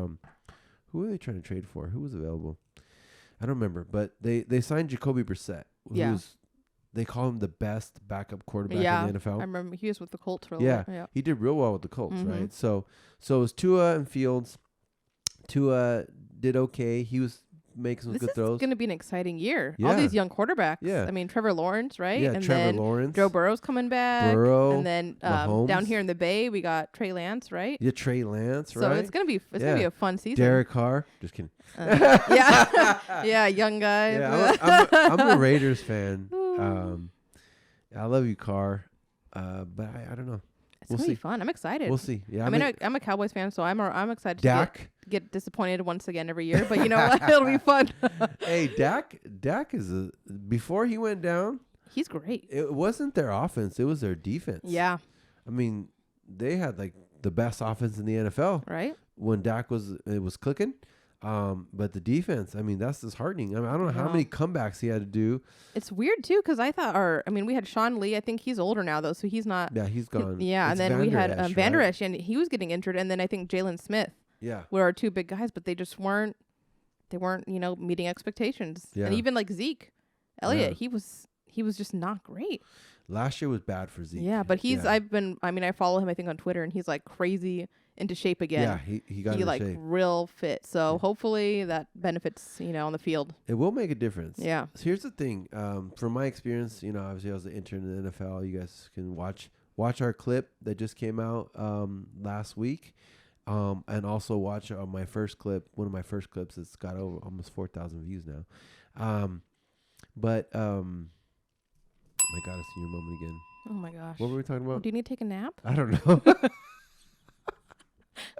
who were they trying to trade for? Who was available? I don't remember, but they signed Jacoby Brissett. They call him the best backup quarterback in the NFL. I remember he was with the Colts for a little while. Yeah, he did real well with the Colts, right? So it was Tua and Fields. Tua did okay. He was making some good throws. This is going to be an exciting year. All these young quarterbacks. Yeah. I mean, Trevor Lawrence, right? Yeah, and Trevor then Lawrence. Joe Burrow's coming back. And then down here in the Bay, we got Trey Lance, right? Yeah, Trey Lance, right? So it's going to be a fun season. Derek Carr. Just kidding. Yeah, young guy. Yeah, I'm a Raiders fan. I love you, Carr. But I don't know. It's going to be fun. I'm excited. We'll see. Yeah, I'm a Cowboys fan, so I'm excited Dak. to get disappointed once again every year. But you know what? It'll be fun. Hey, Dak is before he went down. He's great. It wasn't their offense. It was their defense. Yeah. I mean, they had like the best offense in the NFL. Right. When Dak was clicking. But the defense, I mean, that's disheartening. I mean, I don't know how many comebacks he had to do. It's weird too, because I thought, we had Sean Lee. I think he's older now though, so he's not. Yeah, he's gone. And then we had Van Der Esch, and he was getting injured, and then I think Jalen Smith. Yeah. Were our 2 big guys, but they just weren't. They weren't, meeting expectations. Yeah. And even like Zeke Elliott, he was just not great. Last year was bad for Zeke. Yeah, but I follow him, I think, on Twitter, and he's like crazy into shape again. Yeah, he got into shape. Real fit. So hopefully that benefits, on the field. It will make a difference. Yeah. So here's the thing. From my experience, obviously I was an intern in the NFL. You guys can watch our clip that just came out last week. And also watch my first clip, one of my first clips that's got over almost 4,000 views now. But my God, I see your moment again. Oh my gosh. What were we talking about? Do you need to take a nap? I don't know.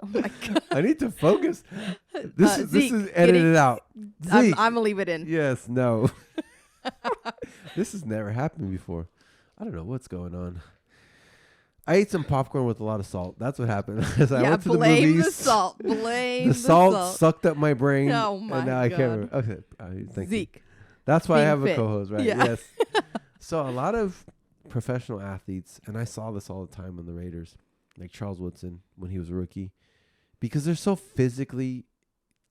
Oh my God. I need to focus. This is edited out. I'm gonna leave it in. Yes, no. This has never happened before. I don't know what's going on. I ate some popcorn with a lot of salt. That's what happened. I went to the movies. Blame the salt. Blame the salt sucked up my brain. Oh my and now God. I can't remember. Okay, thank Zeke. you. That's why I have fit. a co-host, right? Yeah. Yes. So a lot of professional athletes, and I saw this all the time on the Raiders, like Charles Woodson when he was a rookie, because they're so physically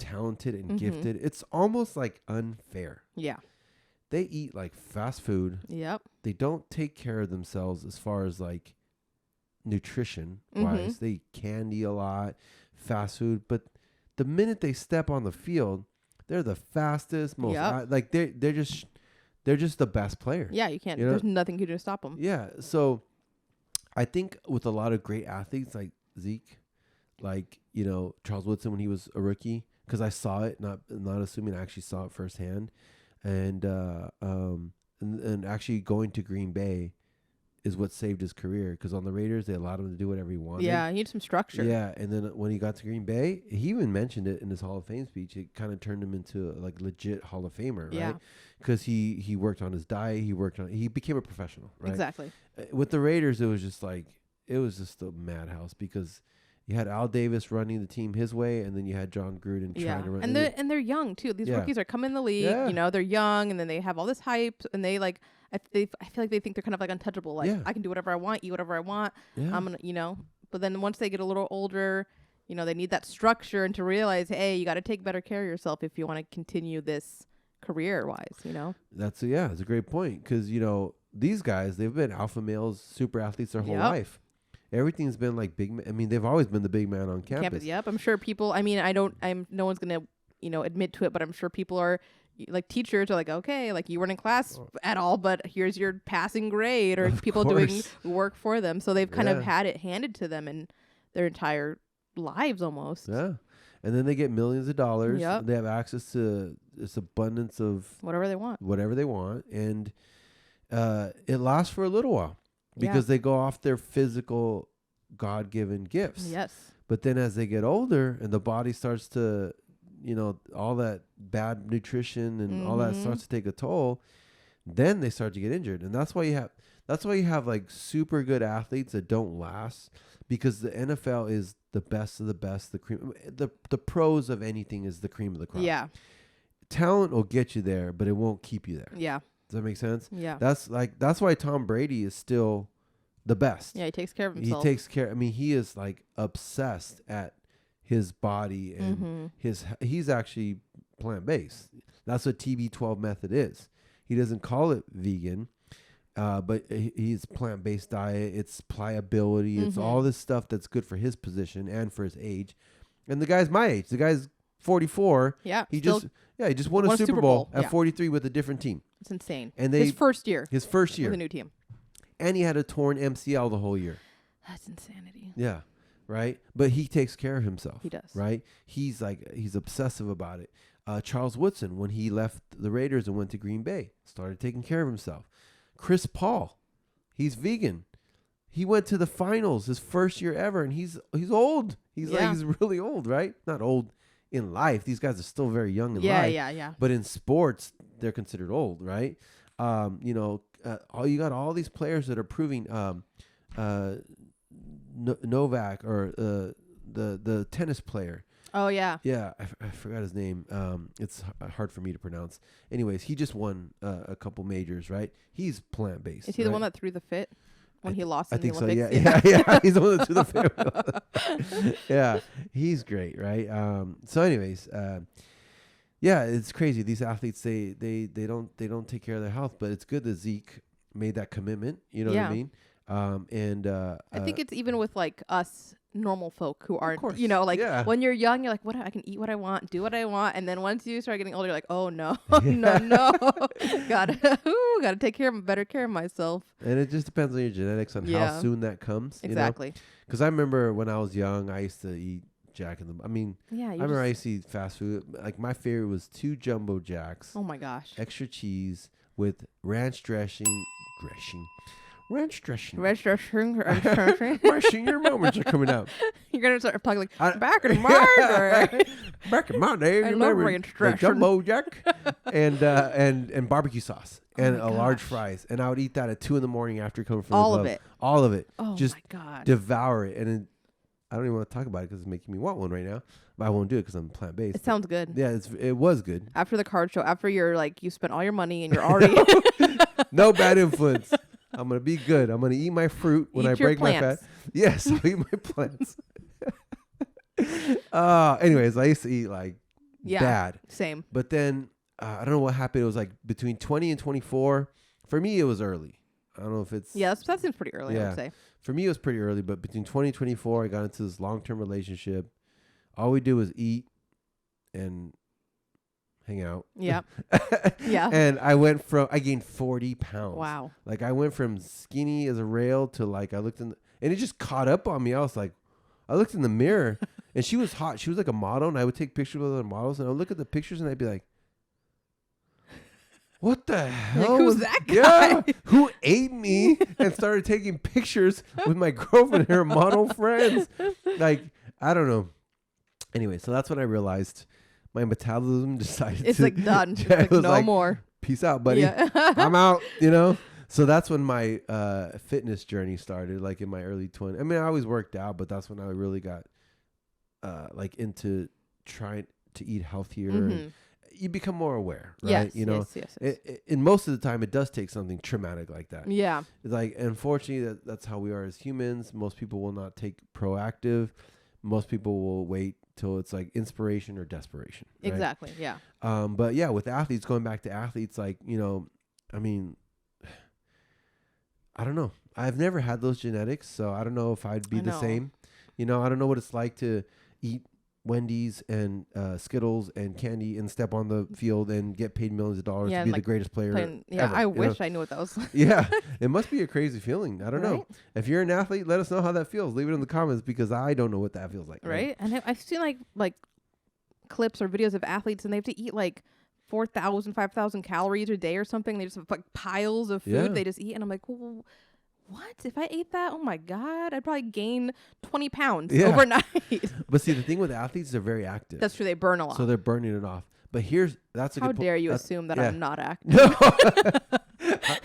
talented and gifted, it's almost like unfair. Yeah. They eat like fast food. Yep. They don't take care of themselves as far as like nutrition wise. They eat candy a lot, fast food, but the minute they step on the field, they're the fastest, most like they're just the best player. Yeah, you can't. There's nothing you can do to stop them. Yeah, so I think with a lot of great athletes like Zeke, like Charles Woodson when he was a rookie, because I saw it, not assuming I actually saw it firsthand, and actually going to Green Bay is what saved his career, because on the Raiders they allowed him to do whatever he wanted. Yeah, he needs some structure. Yeah, and then when he got to Green Bay, he even mentioned it in his Hall of Fame speech. It kind of turned him into like legit Hall of Famer, right? Because he worked on his diet, he became a professional, right? Exactly. With the Raiders, it was just a madhouse, because you had Al Davis running the team his way, and then you had John Gruden trying to run. And they're young too. These rookies are coming in the league. Yeah. They're young, and then they have all this hype, and they like. I feel like they think they're kind of like untouchable. Like I can do whatever I want, eat whatever I want. Yeah. I'm gonna, But then once they get a little older, they need that structure, and to realize, hey, you got to take better care of yourself if you want to continue this career-wise. That's it's a great point, because these guys, they've been alpha males, super athletes their whole life. Everything's been like big. I mean, they've always been the big man on campus. Yep. I'm sure people. I mean, no one's gonna admit to it, but I'm sure people are. Like teachers are like, okay, like you weren't in class at all, but here's your passing grade, or people doing work for them. So they've kind of had it handed to them in their entire lives almost. Yeah. And then they get millions of dollars. Yep. They have access to this abundance of whatever they want. And it lasts for a little while, because they go off their physical God-given gifts. Yes. But then as they get older and the body starts to, all that bad nutrition and all that starts to take a toll, then they start to get injured. And that's why you have like super good athletes that don't last, because the NFL is the best of the best, the cream. The pros of anything is the cream of the crop. Yeah. Talent will get you there, but it won't keep you there. Yeah. Does that make sense? Yeah. That's why Tom Brady is still the best. Yeah, he takes care of himself. He is like obsessed at his body, and he's actually plant-based. That's what TB12 method is. He doesn't call it vegan, but he's plant-based diet. It's pliability. It's all this stuff that's good for his position and for his age. And the guy's my age. The guy's 44. Yeah. He just won a Super Bowl at 43 with a different team. It's insane. And his first year with a new team. And he had a torn MCL the whole year. That's insanity. Yeah. Right. But he takes care of himself. He does. Right. He's obsessive about it. Charles Woodson, when he left the Raiders and went to Green Bay, started taking care of himself. Chris Paul, he's vegan. He went to the finals his first year ever, and he's old. He's really old, right? Not old in life. These guys are still very young in life. Yeah. But in sports, they're considered old, right? You got all these players that are proving Novak, or the tennis player. Oh yeah. Yeah, I forgot his name. It's hard for me to pronounce. Anyways, he just won a couple majors, right? He's plant-based. Is he the one that threw the fit when he lost in the Olympics? I think so. Yeah. He's the one that threw the fit. Yeah, he's great, right? So anyways, it's crazy. These athletes, they don't take care of their health, but it's good that Zeke made that commitment. You know what I mean? I think it's even with like us normal folk who aren't, when you're young, you're like, I can eat what I want, do what I want. And then once you start getting older, you're like, oh no, no, gotta take better care of myself. And it just depends on your genetics on how soon that comes. Exactly. Because I remember when I was young, I used to eat Jack in the. I mean, I remember I used to eat fast food. Like my favorite was 2 Jumbo Jacks. Oh my gosh. Extra cheese with ranch dressing. Ranch dressing. Your moments are coming out. You're gonna start talking like back in my day. Back in my day, I love ranch dressing. Jumbo Jack and barbecue sauce and a large fries. And I would eat that at 2 a.m. after coming from all the club. All of it. Oh just my god. Devour it. And I don't even want to talk about it because it's making me want one right now. But I won't do it because I'm plant-based. It sounds good. Yeah, it was good. After the card show, after you spent all your money and you're already no bad influence. I'm going to be good. I'm going to eat my fruit when I break my fat. Yes, I'll eat my plants. Anyways, I used to eat like bad. Same. But then I don't know what happened. It was like between 20 and 24. For me, it was early. I don't know if it's... Yeah, that seems pretty early, I would say. For me, it was pretty early. But between 20 and 24, I got into this long-term relationship. All we do was eat and hang out. Yeah. Yeah. And I gained 40 pounds. Wow. Like I went from skinny as a rail to like, and it just caught up on me. I was like, I looked in the mirror and she was hot. She was like a model, and I would take pictures with other models, and I would look at the pictures and I'd be like, what the hell? Like, who's that guy? Yeah, who ate me and started taking pictures with my girlfriend and her model friends? Like, I don't know. Anyway, so that's when I realized my metabolism decided it's like done. It's like no like, more. Peace out, buddy. Yeah. I'm out, you know? So that's when my fitness journey started, like in my early 20s. I mean, I always worked out, but that's when I really got like into trying to eat healthier. And you become more aware, right? Yes, you know, yes. And most of the time, it does take something traumatic like that. Yeah. It's like, unfortunately, that's how we are as humans. Most people will not take proactive. Most people will wait till it's like inspiration or desperation. Right? Exactly. Yeah. But yeah, with athletes, going back to athletes, like, you know, I mean, I don't know. I've never had those genetics, so I don't know if I'd be the same. You know, I don't know what it's like to eat Wendy's and Skittles and candy and step on the field and get paid millions of dollars to be the greatest player ever. I wish I knew what that was like. Yeah, it must be a crazy feeling. I don't know. If you're an athlete, let us know how that feels. Leave it in the comments because I don't know what that feels like. Right? And I've seen like clips or videos of athletes, and they have to eat like 4,000, 5,000 calories a day or something. They just have like piles of food they just eat. And I'm like, well, what? If I ate that, oh my God, I'd probably gain 20 pounds overnight. But see, the thing with athletes, they're very active. That's true. They burn a lot. So they're burning it off. But that's a How good dare you assume that I'm not active? No,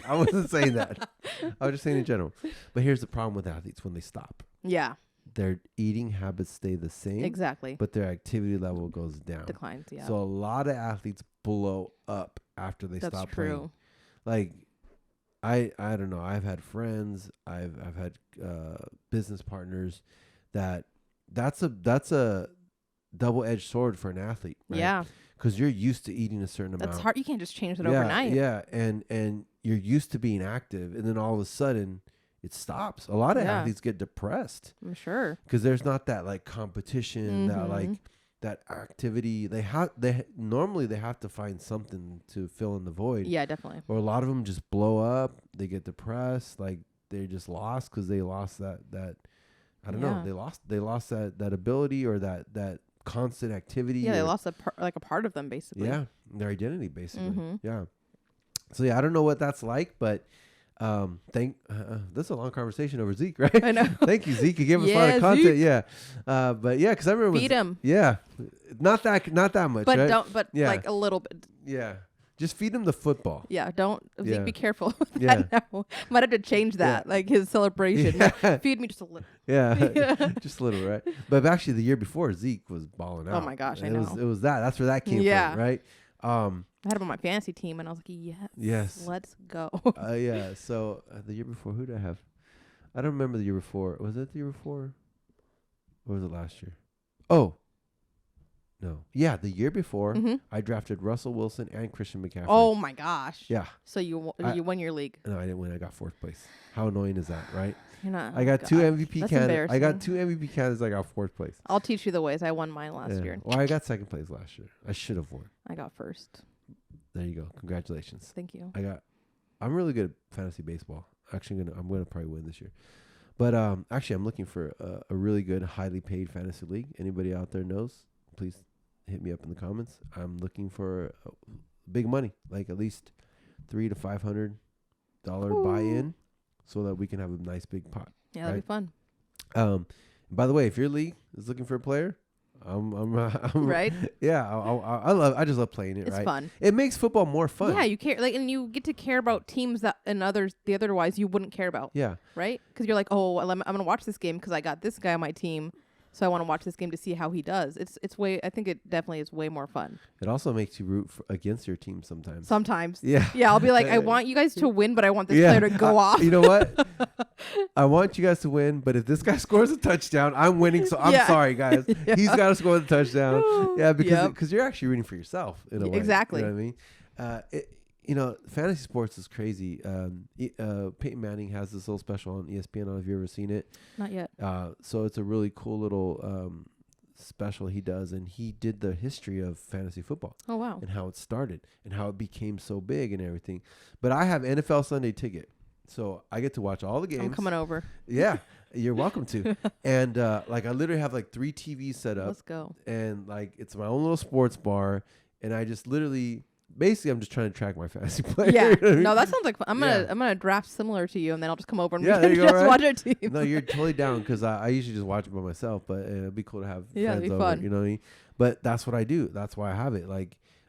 I wasn't saying that. I was just saying in general. But here's the problem with athletes when they stop. Yeah. Their eating habits stay the same. Exactly. But their activity level goes down. Declines, yeah. So a lot of athletes blow up after they stop playing. Like, I don't know. I've had friends. I've had business partners that's a double-edged sword for an athlete. Right? Yeah. Because you're used to eating a certain amount. That's hard. You can't just change it overnight. Yeah, and you're used to being active, and then all of a sudden it stops. A lot of athletes get depressed. I'm sure. Because there's not that like competition, that like that activity. Normally they have to find something to fill in the void. Yeah, definitely. Or a lot of them just blow up. They get depressed. Like they just lost because they lost that I don't know. They lost that ability or that constant activity. Yeah, they lost a part of them basically. Yeah, their identity basically. Yeah. So yeah, I don't know what that's like, but this is a long conversation over Zeke, right? I know. Thank you, Zeke. You gave us a lot of content. Zeke. Yeah. But yeah, because I remember feed him. Yeah, not that much. But right? don't. But like a little bit. Yeah. Just feed him the football. Yeah, don't. Zeke, be careful with that now. Might have to change that, like his celebration. Yeah. Feed me just a little. Yeah, just a little, right? But actually, the year before, Zeke was balling out. Oh my gosh, I know. It was that's where that came from, right? I had him on my fantasy team, and I was like, yes, let's go. Yeah. So the year before, who did I have? I don't remember the year before. Was it the year before? Or was it last year? Oh. No. Yeah, the year before, I drafted Russell Wilson and Christian McCaffrey. Oh, my gosh. Yeah. So you won your league. No, I didn't win. I got 4th place. How annoying is that, right? You're not. I got 2 MVP candidates. I got 2 MVP candidates. I got 4th place. I'll teach you the ways. I won mine last year. Well, I got 2nd place last year. I should have won. I got 1st. There you go. Congratulations. Thank you. I'm really good at fantasy baseball. Actually, I'm gonna probably win this year. But actually, I'm looking for a really good, highly paid fantasy league. Anybody out there knows? Please hit me up in the comments. I'm looking for big money, like at least $300 to $500 buy-in, so that we can have a nice big pot. Yeah, that'd be fun. By the way, if your league is looking for a player, I'm right. Yeah, I just love playing it. It's right? fun. It makes football more fun. Yeah, you care and you get to care about teams that and otherwise you wouldn't care about. Yeah. Right. Because you're like, oh, I'm gonna watch this game because I got this guy on my team. So I want to watch this game to see how he does. It's way. I think it definitely is way more fun. It also makes you root against your team sometimes. Sometimes. Yeah. Yeah. I'll be like, I want you guys to win, but I want this player to go off. You know what? I want you guys to win, but if this guy scores a touchdown, I'm winning. So I'm sorry, guys. He's got to score the touchdown. Yeah, because you're actually rooting for yourself in a way. Exactly. You know what I mean? Fantasy sports is crazy. Peyton Manning has this little special on ESPN. I don't know if you've ever seen it. Not yet. So it's a really cool little special he does, and he did the history of fantasy football. Oh, wow. And how it started and how it became so big and everything. But I have NFL Sunday ticket, so I get to watch all the games. I'm coming over. Yeah, you're welcome to. And I literally have 3 TVs set up. Let's go. And it's my own little sports bar, and I just literally. Basically, I'm just trying to track my fantasy player. Yeah, no, that sounds like fun. I'm gonna draft similar to you, and then I'll just come over and we can just watch our team. No, you're totally down because I usually just watch it by myself, but it'd be cool to have friends over. Fun. You know what I mean? But that's what I do. That's why I have it.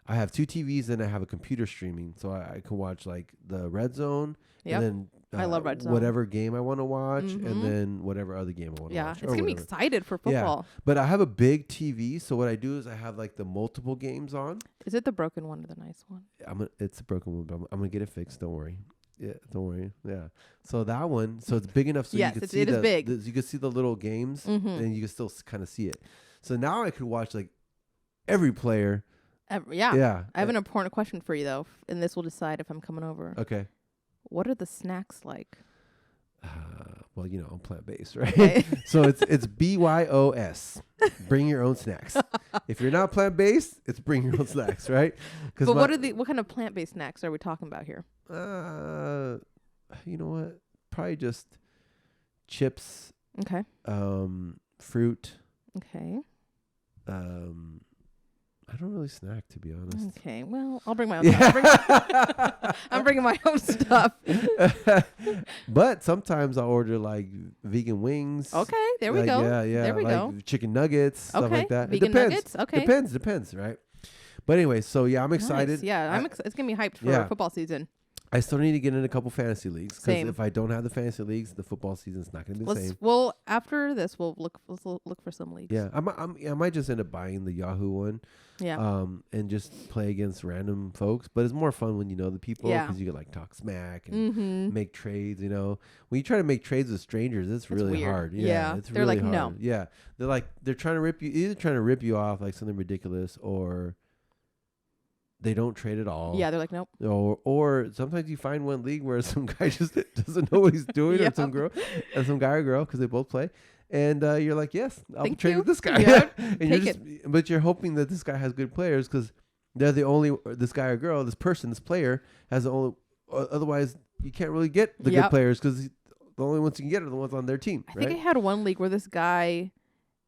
I have 2 TVs and I have a computer streaming, so I can watch the Red Zone. Yep. And then I love Red Zone. Whatever game I want to watch, and then whatever other game I want to watch. Yeah, it's gonna be excited for football. Yeah, but I have a big TV, so what I do is I have the multiple games on. Is it the broken one or the nice one? It's a broken one, but I'm gonna get it fixed. Don't worry. Yeah, don't worry. Yeah. So that one, so it's big enough so yes, you can see it is big. You can see the little games, and you can still kind of see it. So now I could watch every player. Yeah. I have an important question for you though, and this will decide if I'm coming over. Okay. What are the snacks like? Well, I'm plant-based, right? Okay. So it's BYOS. Bring your own snacks. If you're not plant-based, it's bring your own snacks, right? But what kind of plant-based snacks are we talking about here? You know what? Probably just chips. Okay. Fruit. Okay. I don't really snack, to be honest. Okay, well, I'll bring my own stuff. I'm bringing my own stuff. But sometimes I'll order vegan wings. Okay, there we go. Yeah. There we go. Chicken nuggets, stuff like that. Vegan nuggets. Okay. Depends, right? But anyway, so yeah, I'm excited. Nice. Yeah, it's gonna be hyped for football season. I still need to get in a couple fantasy leagues because if I don't have the fantasy leagues, the football season's not going to be the same. Well, after this, let's look for some leagues. Yeah, I might just end up buying the Yahoo one. Yeah. And just play against random folks, but it's more fun when you know the people because you can talk smack and make trades. When you try to make trades with strangers, it's really weird. hard. Yeah, it's they're really hard. No. Yeah, they're trying to rip you off something ridiculous or. They don't trade at all. Yeah, they're like, nope. Or sometimes you find one league where some guy just doesn't know what he's doing, or some guy or girl, because they both play, and you're like, yes, I'll trade with this guy. Yeah. And but you're hoping that this guy has good players because they're the only this guy or girl, this player has the only. Otherwise, you can't really get the good players because the only ones you can get are the ones on their team. I think I had one league where this guy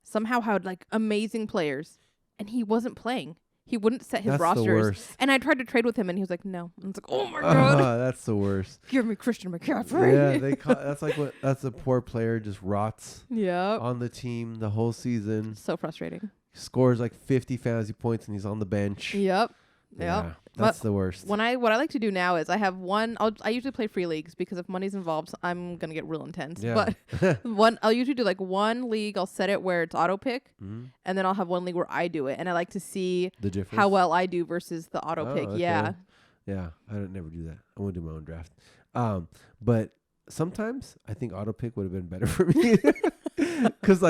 somehow had amazing players, and he wasn't playing. He wouldn't set his rosters. And I tried to trade with him, and he was like, no. And I was like, oh, my God. That's the worst. Give me Christian McCaffrey. Yeah, that's a poor player just rots on the team the whole season. So frustrating. Scores 50 fantasy points, and he's on the bench. Yep. Yeah, that's the worst. What I like to do now is I have one. I usually play free leagues because if money's involved, I'm gonna get real intense. Yeah. But I'll usually do one league. I'll set it where it's auto pick, and then I'll have one league where I do it, and I like to see the difference, how well I do versus the auto pick. Okay. Yeah. Yeah, I don't never do that. I want to do my own draft. But sometimes I think auto pick would have been better for me because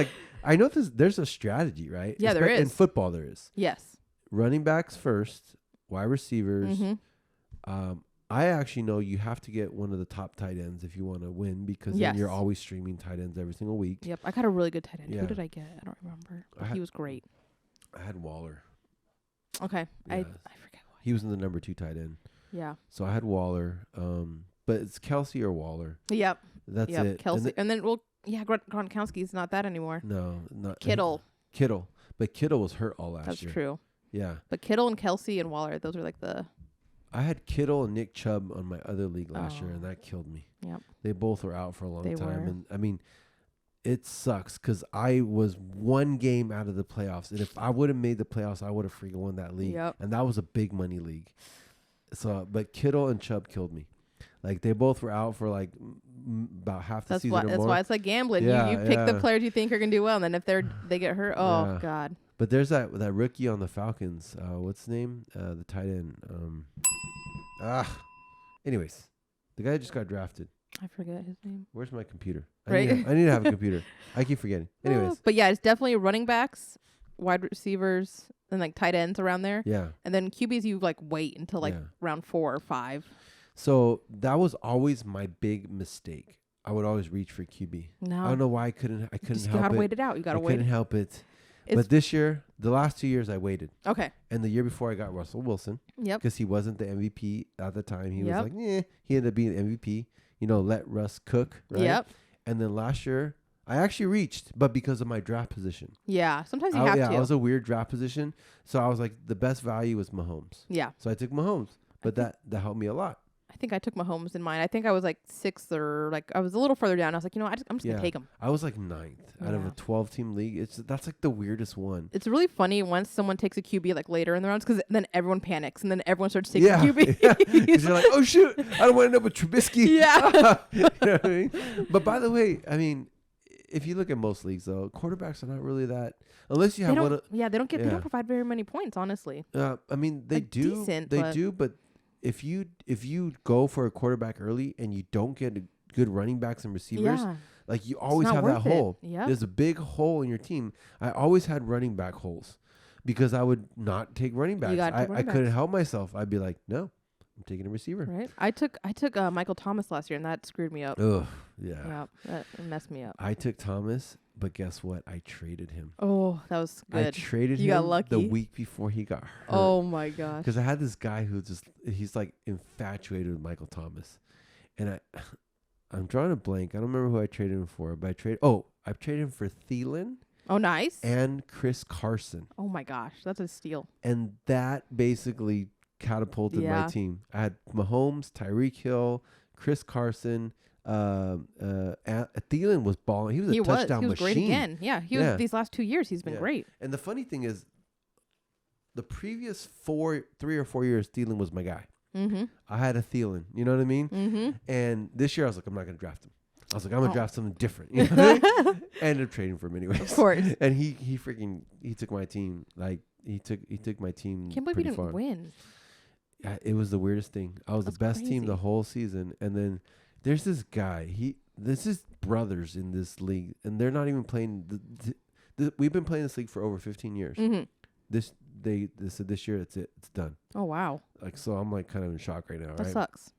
I know there's a strategy, right? Yeah, there is. In football, there is. Yes. Running backs first. Wide receivers. I actually know you have to get one of the top tight ends if you want to win because then you're always streaming tight ends every single week. Yep, I got a really good tight end. Who did I get? I don't remember. He was great. I had Waller. Okay, yeah. I forget why. He was in the number 2 tight end. Yeah. So I had Waller, but it's Kelsey or Waller. Yep. That's it. Kelsey, and then Gronkowski's not that anymore. No, not Kittle. But Kittle was hurt all last year. That's true. Yeah. But Kittle and Kelsey and Waller, those are the... I had Kittle and Nick Chubb on my other league last year, and that killed me. Yep. They both were out for a long time. Were. And, I mean, it sucks because I was one game out of the playoffs. And if I would have made the playoffs, I would have freaking won that league. Yep. And that was a big money league. So, but Kittle and Chubb killed me. They both were out for about half the season or more. That's why it's like gambling. Yeah, you pick the players you think are going to do well, and then if they get hurt, God. But there's that rookie on the Falcons. What's his name? The tight end. Anyways, the guy just got drafted. I forget his name. Where's my computer? Right. I need to have a computer. I keep forgetting. Anyways. But yeah, it's definitely running backs, wide receivers, and like tight ends around there. Yeah. And then QBs, you like wait until like round 4 or 5. So that was always my big mistake. I would always reach for QB. No. I don't know why I couldn't help it. You gotta wait it out. You gotta wait. I couldn't help it. But this year, the last 2 years, I waited. Okay. And the year before, I got Russell Wilson. Yep. Because he wasn't the MVP at the time. He was like, he ended up being the MVP. You know, let Russ cook, right? Yep. And then last year, I actually reached, but because of my draft position. Yeah. Sometimes you have to. Yeah, I was a weird draft position. So I was like, the best value was Mahomes. Yeah. So I took Mahomes. But that helped me a lot. I think I took Mahomes in mine. I think I was like 6th or like I was a little further down. I was like, I'm just going to take him. I was like 9th out of a 12-team league. That's like the weirdest one. It's really funny once someone takes a QB like later in the rounds because then everyone panics and then everyone starts taking QB. Because you're like, oh, shoot, I don't want to end up with Trubisky. Yeah. You know what I mean? But by the way, I mean, if you look at most leagues, though, quarterbacks are not really that. Unless you have one. They don't provide very many points, honestly. I mean, they do. They do, but if you go for a quarterback early and you don't get good running backs and receivers, like you always have that hole. Yep. There's a big hole in your team. I always had running back holes because I would not take running backs. I couldn't help myself. I'd be like, no, I'm taking a receiver. Right. I took Michael Thomas last year, and that screwed me up. Ugh, yeah. That messed me up. I took Thomas, but guess what? I traded him. Oh, that was good. I traded him got lucky. the week before he got hurt. Oh my gosh. Because I had this guy he's like infatuated with Michael Thomas, and I'm drawing a blank. I don't remember who I traded him for, but I've traded him for Thielen. Oh, nice. And Chris Carson. Oh my gosh, that's a steal. And that basically catapulted my team. I had Mahomes, Tyreek Hill, Chris Carson. Thielen was balling. He was a touchdown machine. He was great again. Yeah, he was these last 2 years. He's been great. And the funny thing is, the previous 3 or 4 years, Thielen was my guy. Mm-hmm. I had a Thielen. You know what I mean? Mm-hmm. And this year, I was like, I'm not going to draft him. I was like, I'm going to draft something different. You know what I mean? I ended up trading for him anyways. Of course. And he took my team. Like, he took my team. Can't believe he didn't win. Yeah, it was the weirdest thing. I was the best team the whole season. And then there's this guy. This is brothers in this league. And they're not even playing. We've been playing this league for over 15 years. Mm-hmm. They said this year, it's done. Oh, wow. Like, so I'm like kind of in shock right now. That sucks.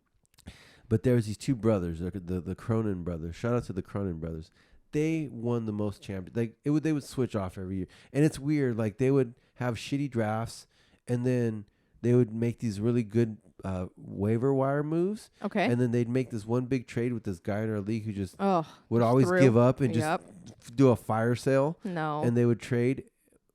But there's these two brothers, the Cronin brothers. Shout out to the Cronin brothers. They won the most champions. Like they would switch off every year, and it's weird. Like they would have shitty drafts, and then they would make these really good waiver wire moves. Okay. And then they'd make this one big trade with this guy in our league who just would just always give up and just do a fire sale. No. And they would trade.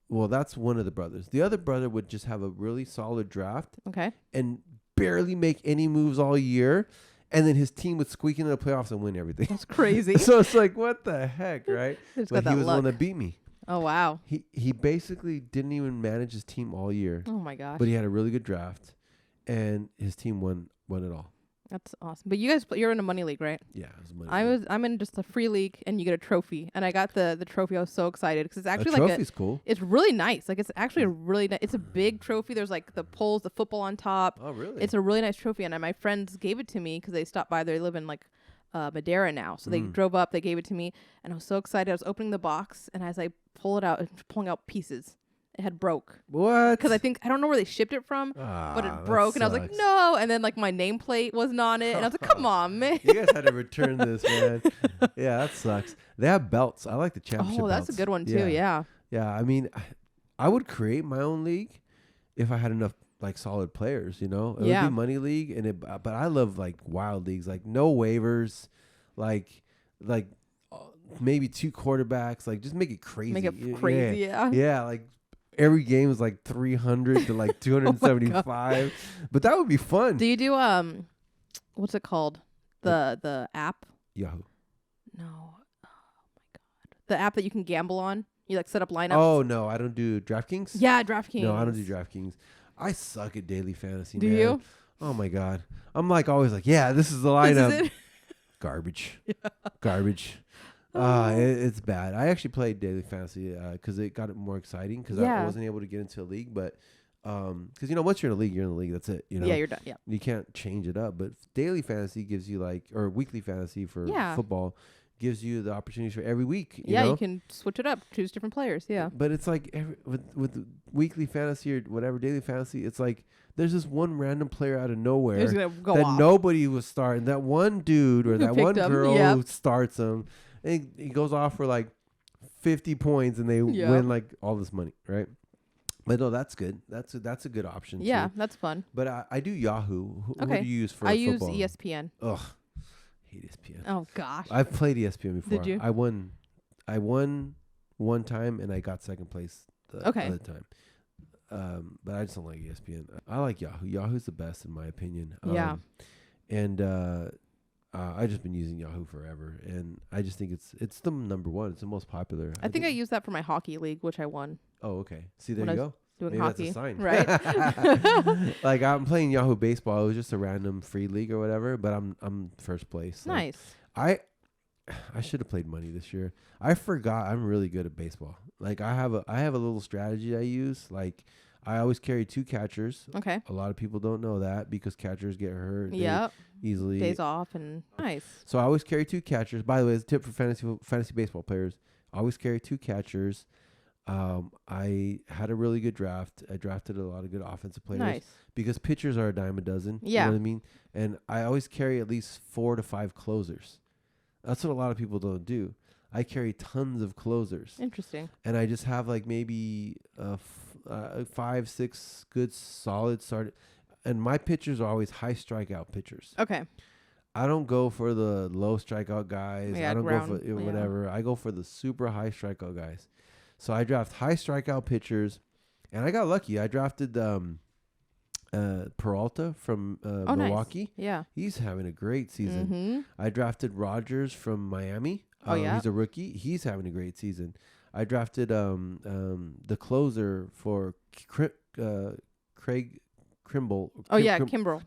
Well, that's one of the brothers. The other brother would just have a really solid draft. Okay. And barely make any moves all year. And then his team would squeak into the playoffs and win everything. That's crazy. So it's like, what the heck, right? But he was the one that beat me. Oh, wow. He basically didn't even manage his team all year. Oh, my gosh. But he had a really good draft. And his team won it all. That's awesome. But you guys, you're in a money league, right? Yeah, it was a money league. I'm in just a free league, and you get a trophy. And I got the trophy. I was so excited because it's actually trophy's cool. It's really nice. Like it's actually a really nice. It's a big trophy. There's like the poles, the football on top. Oh, really? It's a really nice trophy, and my friends gave it to me because they stopped by. They live in like Madeira now, so they drove up. They gave it to me, and I was so excited. I was opening the box, and as I pull it out, pulling out pieces. It had broke. What? Because I don't know where they shipped it from, but it broke. And I was like, no. And then like my nameplate wasn't on it. And I was like, come on, man. You guys had to return this, man. Yeah, that sucks. They have belts. I like the championship belts. Oh, that's a good one too. Yeah. Yeah. I mean, I would create my own league if I had enough like solid players, you know? It would be money league. But I love like wild leagues, like no waivers, like maybe 2 quarterbacks, like just make it crazy. Make it crazy, yeah. Yeah, like every game is like 300 to like 275. But that would be fun. Do you do what's it called? The app? Yahoo. No. Oh my god. The app that you can gamble on? You like set up lineups? Oh no, I don't do DraftKings? Yeah, DraftKings. No, I don't do DraftKings. I suck at daily fantasy. Do man. you? Oh my god. I'm like always like, yeah, this is the lineup. This is it? Garbage. Yeah. Garbage. It's bad. I actually played daily fantasy because it got it more exciting because I wasn't able to get into a league. But Because once you're in the league, that's it. Yeah, you're done. Yeah. You can't change it up. But daily fantasy gives you or weekly fantasy for football gives you the opportunities for every week. You know? You can switch it up, choose different players. Yeah. But it's like with weekly fantasy or whatever daily fantasy, it's like there's this one random player out of nowhere that nobody was starting. That one dude or that one girl starts him, and he goes off for like 50 points, and they win like all this money, right? But no, that's good. That's a good option. Yeah, too. That's fun. But I do Yahoo. Who do you use for football? I use ESPN. Ugh, hate ESPN. Oh gosh. I've played ESPN before. Did you? I won one time, and I got second place the other time. But I just don't like ESPN. I like Yahoo. Yahoo's the best in my opinion. And I've just been using Yahoo forever, and I just think it's the number one. It's the most popular. I think I used that for my hockey league, which I won. Oh, okay. See, there you go. Doing Maybe hockey, that's a sign. Right? Like I'm playing Yahoo baseball. It was just a random free league or whatever, but I'm first place. So nice. I should have played money this year. I forgot I'm really good at baseball. Like I have a little strategy I use. Like I always carry 2 catchers. Okay. A lot of people don't know that because catchers get hurt. Yep. Easily. Days off and nice. So I always carry 2 catchers. By the way, as a tip for fantasy baseball players, I always carry 2 catchers. I had a really good draft. I drafted a lot of good offensive players. Nice. Because pitchers are a dime a dozen. Yeah. You know what I mean? And I always carry at least 4 to 5 closers. That's what a lot of people don't do. I carry tons of closers. Interesting. And I just have like maybe 5, 6 good solid started. And my pitchers are always high strikeout pitchers. Okay. I don't go for the low strikeout guys. Yeah, I don't go for whatever. I go for the super high strikeout guys. So I draft high strikeout pitchers, and I got lucky. I drafted Peralta from Milwaukee. Nice. Yeah. He's having a great season. Mm-hmm. I drafted Rogers from Miami. He's a rookie. He's having a great season. I drafted the closer for Craig Kimbrel.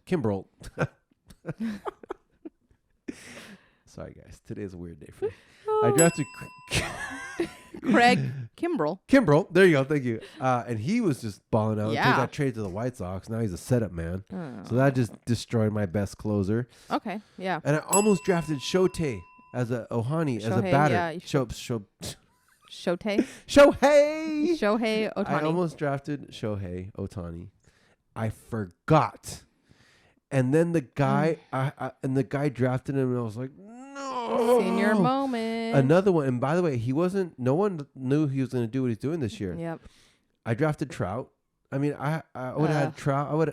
Kimbrel. Sorry, guys. Today's a weird day for me. I drafted Craig Kimbrel. Kimbrel. There you go. Thank you. And he was just balling out. Yeah. He got traded to the White Sox. Now he's a setup man. So that just destroyed my best closer. Okay. Yeah. And I almost drafted Shohei as a Ohani as a batter. Yeah, Shohei. Shohei Ohtani. I almost drafted Shohei Ohtani. I forgot. And then the guy the guy drafted him, and I was like, no. Senior moment. Another one. And by the way, no one knew he was going to do what he's doing this year. Yep. I drafted Trout. I mean, I would have had Trout.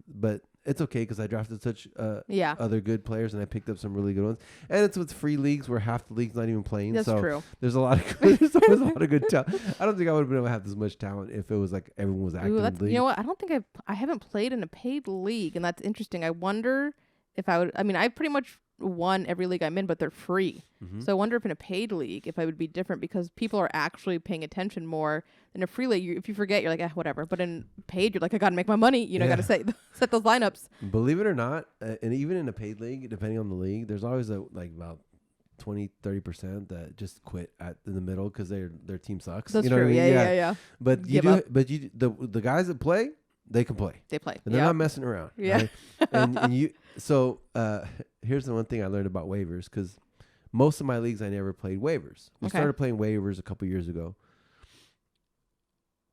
But it's okay because I drafted such other good players, and I picked up some really good ones. And it's with free leagues where half the league's not even playing. That's true. There's there's always a lot of good talent. I don't think I would have been able to have this much talent if it was like everyone was active in the league. You know what? I don't think I haven't played in a paid league, and that's interesting. I wonder if I would. I mean, I pretty much won every league I'm in, but they're free. Mm-hmm. So I wonder if in a paid league, if I would be different because people are actually paying attention more. In a free league, if you forget, you're like, whatever. But in paid, you're like, I got to make my money. I got to set those lineups. Believe it or not, and even in a paid league, depending on the league, there's always about 20-30% that just quit in the middle because their team sucks. That's you know true. What I mean? Yeah. But the guys that play, they can play. They play. And they're not messing around. Yeah. Right? and you. So here's the one thing I learned about waivers, because most of my leagues I never played waivers. We started playing waivers a couple years ago.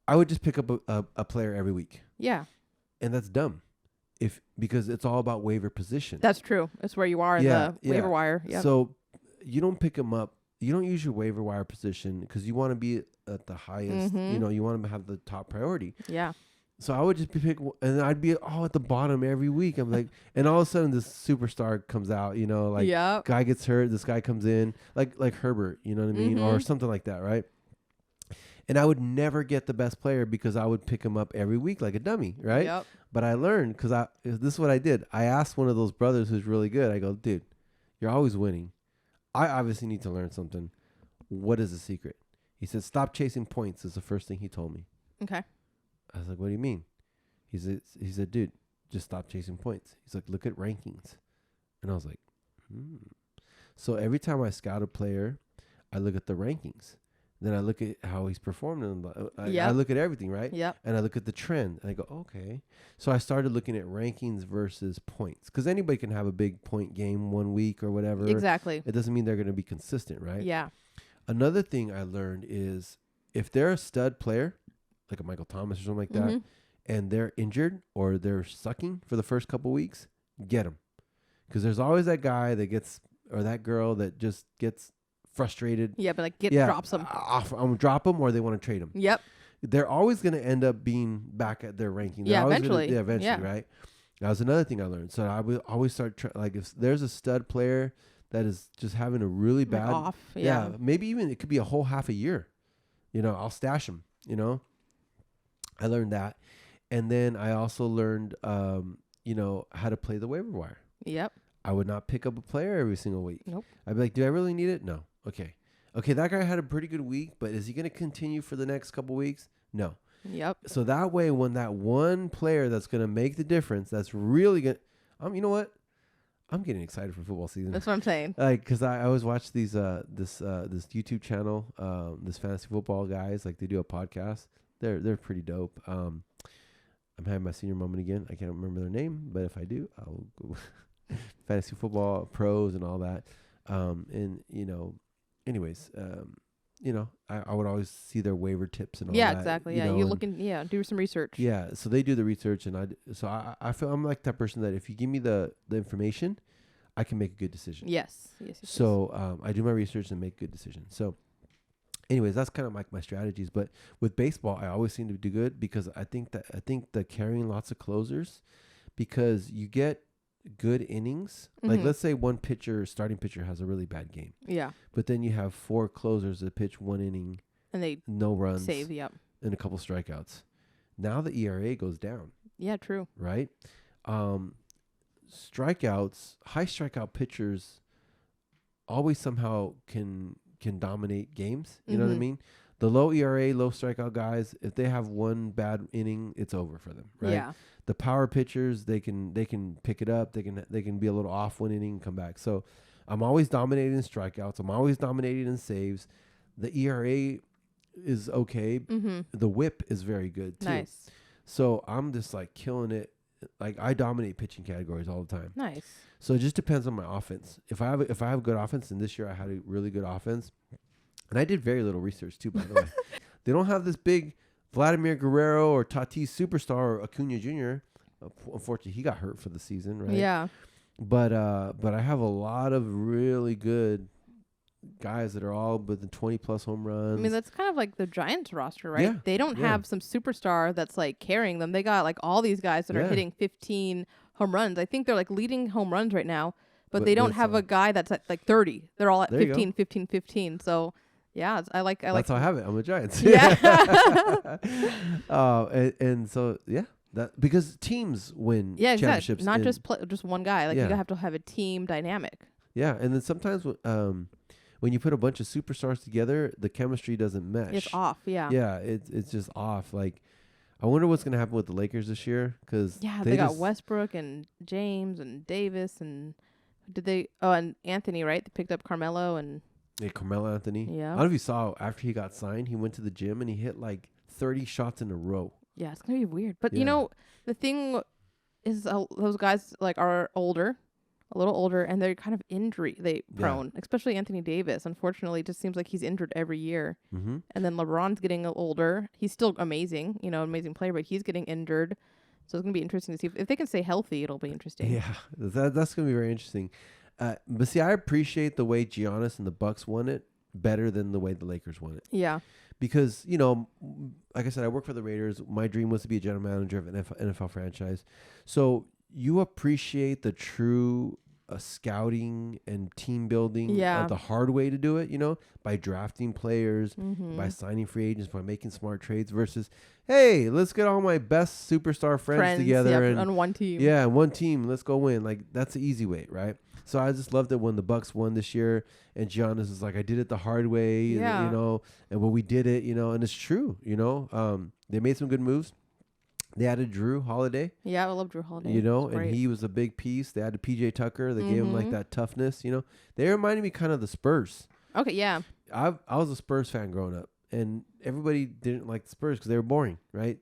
I would just pick up a player every week. Yeah. And that's dumb. Because it's all about waiver position. That's true. It's where you are in the waiver wire. Yep. So you don't pick them up. You don't use your waiver wire position because you want to be at the highest. Mm-hmm. You want to have the top priority. Yeah. So I would just pick, and I'd be at the bottom every week. I'm like, and all of a sudden this superstar comes out, guy gets hurt, this guy comes in, like Herbert, you know what I mean, or something like that, right? And I would never get the best player because I would pick him up every week like a dummy, right? Yep. But I learned because this is what I did. I asked one of those brothers who's really good. I go, dude, you're always winning. I obviously need to learn something. What is the secret? He said, stop chasing points is the first thing he told me. Okay. I was like, what do you mean? He said, dude, just stop chasing points. He's like, look at rankings. And I was like, So every time I scout a player, I look at the rankings. Then I look at how he's performed, and I look at everything, right? Yep. And I look at the trend, and I go, okay. So I started looking at rankings versus points, because anybody can have a big point game one week or whatever. Exactly. It doesn't mean they're going to be consistent, right? Yeah. Another thing I learned is if they're a stud player, like a Michael Thomas or something like that, and they're injured or they're sucking for the first couple weeks, get them. Because there's always that guy that gets, or that girl that just gets frustrated. Yeah, but like drops them. I'm going to drop them, or they want to trade them. Yep. They're always going to end up being back at their ranking. Yeah, eventually. Eventually, right? That was another thing I learned. So I would always start, like if there's a stud player that is just having a really bad. Off. Yeah. Maybe even it could be a whole half a year. I'll stash them, I learned that. And then I also learned, how to play the waiver wire. Yep. I would not pick up a player every single week. Nope. I'd be like, do I really need it? No. Okay, that guy had a pretty good week, but is he going to continue for the next couple weeks? No. Yep. So that way, when that one player that's going to make the difference, that's really good. You know what? I'm getting excited for football season. That's what I'm saying. Like, because I always watch these this YouTube channel, this fantasy football guys. Like, they do a podcast. They're pretty dope. I'm having my senior moment again. I can't remember their name, but if I do, I'll go. Fantasy football pros and all that. Anyways, I would always see their waiver tips and all that. Yeah, exactly. Yeah, you look do some research. Yeah, so they do the research, and I feel I'm like that person that if you give me the information, I can make a good decision. Yes. So I do my research and make good decisions. So anyways, that's kind of like my strategies. But with baseball, I always seem to do good because I think that carrying lots of closers, because you get good innings. Like, let's say one starting pitcher has a really bad game. Yeah. But then you have 4 closers that pitch 1 inning. And they no runs. Save, yep. And a couple strikeouts. Now the ERA goes down. Yeah, true. Right? Strikeouts, high strikeout pitchers always somehow can dominate games. You know what I mean? The low ERA, low strikeout guys, if they have one bad inning, it's over for them, right? Yeah. The power pitchers, they can pick it up. They can be a little off one inning and come back. So I'm always dominating in strikeouts. I'm always dominating in saves. The ERA is okay. The whip is very good too. Nice. So I'm just like killing it. Like, I dominate pitching categories all the time. Nice. So it just depends on my offense. If I have good offense, and this year I had a really good offense, and I did very little research too, by the way. They don't have this big Vladimir Guerrero or Tatis superstar or Acuna Jr. Unfortunately, he got hurt for the season, right? Yeah. But I have a lot of really good guys that are all within 20 plus home runs. I mean, that's kind of like the Giants roster, right? Yeah. They don't have some superstar that's like carrying them. They got like all these guys that are hitting 15 home runs. I think they're like leading home runs right now, but they don't have a guy that's at like 30. They're all at 15, 15, 15. So yeah, I like. That's how I have it. I'm a Giants. Yeah. And so that because teams win championships. Not just one guy. Like you have to have a team dynamic. Yeah, and then sometimes when you put a bunch of superstars together, the chemistry doesn't mesh. It's off. Yeah. Yeah, it's just off. Like, I wonder what's gonna happen with the Lakers this year, because they got Westbrook and James and Davis and and Anthony, right? They picked up Carmelo and. Yeah, Carmelo Anthony. Yeah. I don't know if you saw after he got signed, he went to the gym and he hit like 30 shots in a row. Yeah, it's gonna be weird. But the thing is, those guys like are a little older, and they're kind of injury prone, especially Anthony Davis. Unfortunately, it just seems like he's injured every year. And then LeBron's getting older. He's still amazing, amazing player, but he's getting injured. So it's gonna be interesting to see if they can stay healthy. It'll be interesting. Yeah, that's gonna be very interesting. But see, I appreciate the way Giannis and the Bucks won it better than the way the Lakers won it. Yeah. Because, like I said, I work for the Raiders. My dream was to be a general manager of an NFL franchise. So you appreciate the true scouting and team building, the hard way to do it, by drafting players, by signing free agents, by making smart trades versus, hey, let's get all my best superstar friends together and on one team. Yeah, one team. Let's go win. Like, that's the easy way, right? So I just loved it when the Bucks won this year, and Giannis is like, I did it the hard way, and when we did it, and it's true, they made some good moves. They added Drew Holiday. Yeah, I love Drew Holiday. And he was a big piece. They added PJ Tucker. They gave him like that toughness, They reminded me kind of the Spurs. Okay, yeah. I was a Spurs fan growing up, and everybody didn't like the Spurs because they were boring, right?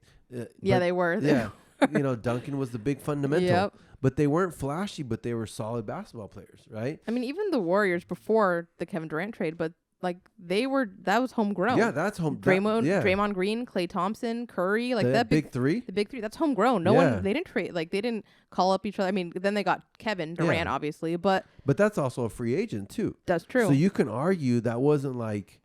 Yeah, they were. Yeah, you know, Duncan was the big fundamental. Yep. But they weren't flashy, but they were solid basketball players, right? I mean, even the Warriors before the Kevin Durant trade, but like that was homegrown. Yeah, that's home. Draymond Green, Klay Thompson, Curry, like that big three. The big three, that's homegrown. No one, they didn't trade, like they didn't call up each other. I mean, then they got Kevin Durant, obviously, but that's also a free agent too. That's true. So you can argue that wasn't like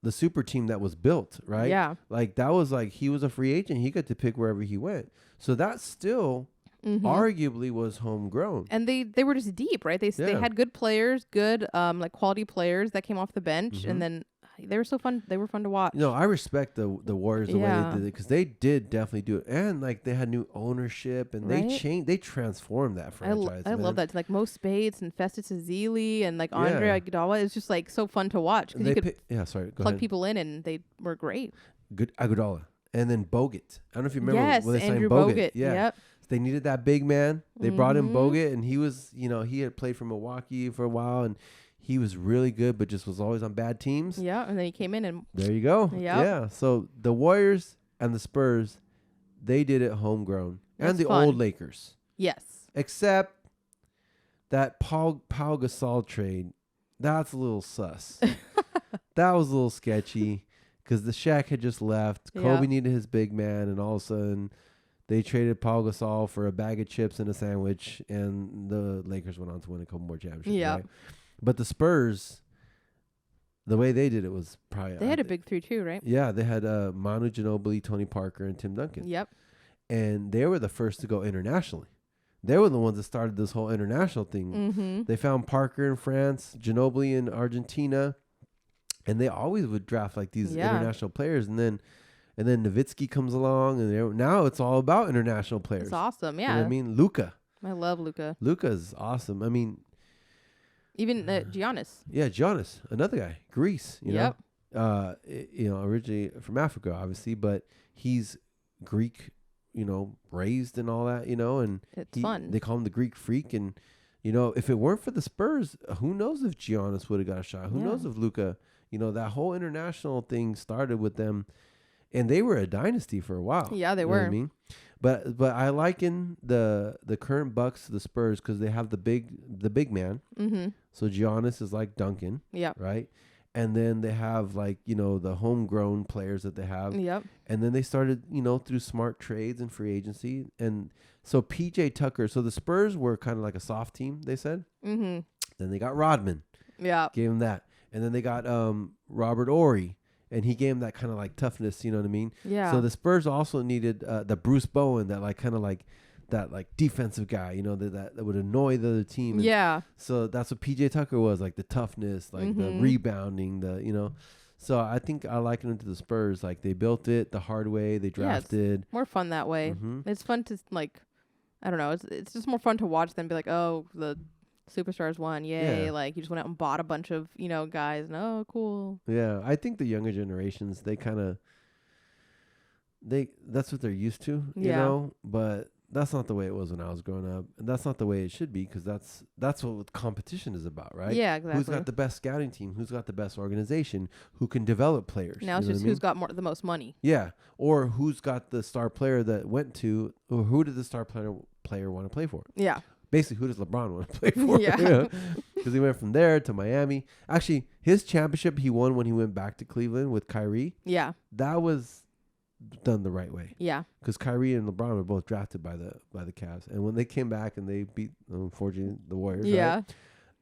the super team that was built, right? Yeah. Like that was like he was a free agent. He got to pick wherever he went. So that still arguably was homegrown. And they were just deep, right? They had good players, good like quality players that came off the bench, and then they were so fun. They were fun to watch. No, I respect the Warriors the way they did it because they did definitely do it, and like they had new ownership and they transformed that franchise. I love that. Like Mo Spates and Festus Ezeli and like Andre Iguodala. It's just like so fun to watch because you could plug people in and they were great. Good Iguodala, and then Bogut. I don't know if you remember when they Andrew signed Bogut. Yeah. Yep. They needed that big man. They brought in Bogut, and he was, you know, he had played for Milwaukee for a while, and he was really good, but just was always on bad teams. Yeah, and then he came in, and there you go. Yep. Yeah. So the Warriors and the Spurs, they did it homegrown, and the old Lakers. Yes. Except that Paul Gasol trade, that's a little sus. That was a little sketchy because the Shaq had just left. Kobe needed his big man, and all of a sudden they traded Paul Gasol for a bag of chips and a sandwich, and the Lakers went on to win a couple more championships. Yeah. Right? But the Spurs, the way they did it was probably... They had a big three too, right? Yeah, they had Manu Ginobili, Tony Parker, and Tim Duncan. Yep. And they were the first to go internationally. They were the ones that started this whole international thing. They found Parker in France, Ginobili in Argentina, and they always would draft like these international players, and then Nowitzki comes along, and now it's all about international players. It's awesome, yeah. You know what I mean? Luka. I love Luka. Luka's awesome. I mean, even Giannis. Yeah, Giannis, another guy, Greece. You know, originally from Africa, obviously, but he's Greek. You know, raised and all that. You know, and it's fun. They call him the Greek Freak, and you know, if it weren't for the Spurs, who knows if Giannis would have got a shot? Who knows if Luka? You know, that whole international thing started with them. And they were a dynasty for a while. Yeah, they were. What I mean? But I liken the current Bucks to the Spurs because they have the big man. So Giannis is like Duncan. Yeah. Right. And then they have like, you know, the homegrown players that they have. Yep. And then they started, you know, through smart trades and free agency. And so PJ Tucker. So the Spurs were kind of like a soft team, they said. Then they got Rodman. Yeah. Gave him that. And then they got Robert Horry. And he gave him that kind of like toughness, you know what I mean? Yeah. So the Spurs also needed the Bruce Bowen, that like kind of like that like defensive guy, you know, that would annoy the other team. And yeah. So that's what PJ Tucker was, like the toughness, like the rebounding, the, you know. So I think I liken him to the Spurs. Like they built it the hard way. They drafted. It's more fun that way. It's fun to like, I don't know. It's just more fun to watch than be like, oh, the Superstars won, yay. Like you just went out and bought a bunch of, you know, guys and oh cool. Yeah, I think the younger generations, they kind of that's what they're used to, you know, but that's not the way it was when I was growing up, and that's not the way it should be, because that's what competition is about, right? Yeah, exactly. Who's got the best scouting team, who's got the best organization, who can develop players. Now it's just who's got the most money. Yeah, or who's got the star player that went to, or who did the star player want to play for? Yeah. Basically, who does LeBron want to play for? Yeah. Because he went from there to Miami. Actually, his championship he won when he went back to Cleveland with Kyrie. Yeah. That was done the right way. Yeah. Because Kyrie and LeBron were both drafted by the Cavs. And when they came back and they beat, unfortunately, the Warriors, right?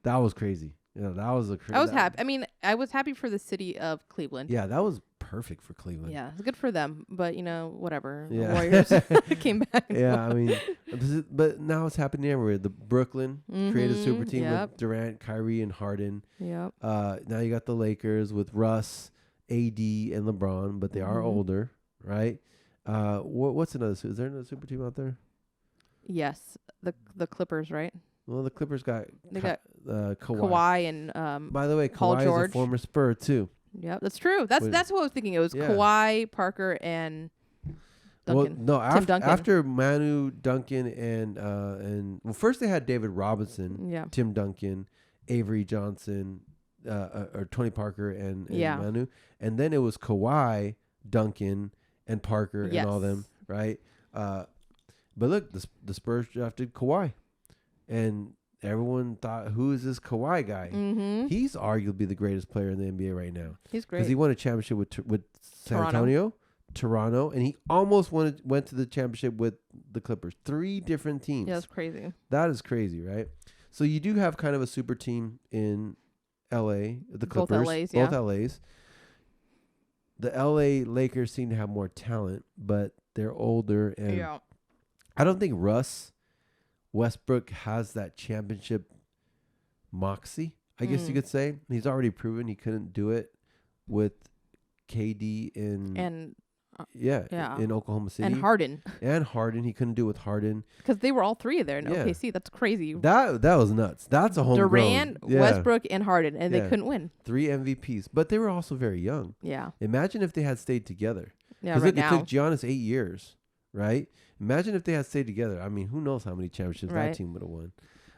That was crazy. You know, that was a crazy. I was happy. I mean, I was happy for the city of Cleveland. Yeah, that was perfect for Cleveland. Yeah, it's good for them. But, you know, whatever. Yeah. The Warriors came back. Yeah, I mean, but now it's happening everywhere. The Brooklyn created a super team with Durant, Kyrie, and Harden. Yep. Now you got the Lakers with Russ, AD, and LeBron, but they are older, right? What's another? Is there another super team out there? Yes, the Clippers, right? Well, the Clippers got Kawhi and by the way, Paul Kawhi George. is a former Spur too. Yeah, that's true. That's what I was thinking. It was Kawhi, Parker, and Duncan. Well, no, Tim Duncan. after Manu, Duncan, and first they had David Robinson, Tim Duncan, Avery Johnson, or Tony Parker and Manu. And then it was Kawhi, Duncan, and Parker and all them, right? But look, the Spurs drafted Kawhi. And everyone thought, who is this Kawhi guy? Mm-hmm. He's arguably the greatest player in the NBA right now. He's great. Because he won a championship with San Antonio, Toronto, and he almost went to the championship with the Clippers. 3 different teams. Yeah, that's crazy. That is crazy, right? So you do have kind of a super team in LA, the Clippers. Both LAs. The LA Lakers seem to have more talent, but they're older. And I don't think Russ Westbrook has that championship moxie, I guess you could say. He's already proven he couldn't do it with KD in Oklahoma City. And Harden. He couldn't do it with Harden. Because they were all 3 there in OKC. That's crazy. That was nuts. That's a homegrown. Durant, Westbrook, and Harden, and they couldn't win. 3 MVPs. But they were also very young. Yeah. Imagine if they had stayed together. Yeah, Because right it took Giannis 8 years, right? Imagine if they had stayed together. I mean, who knows how many championships that team would have won.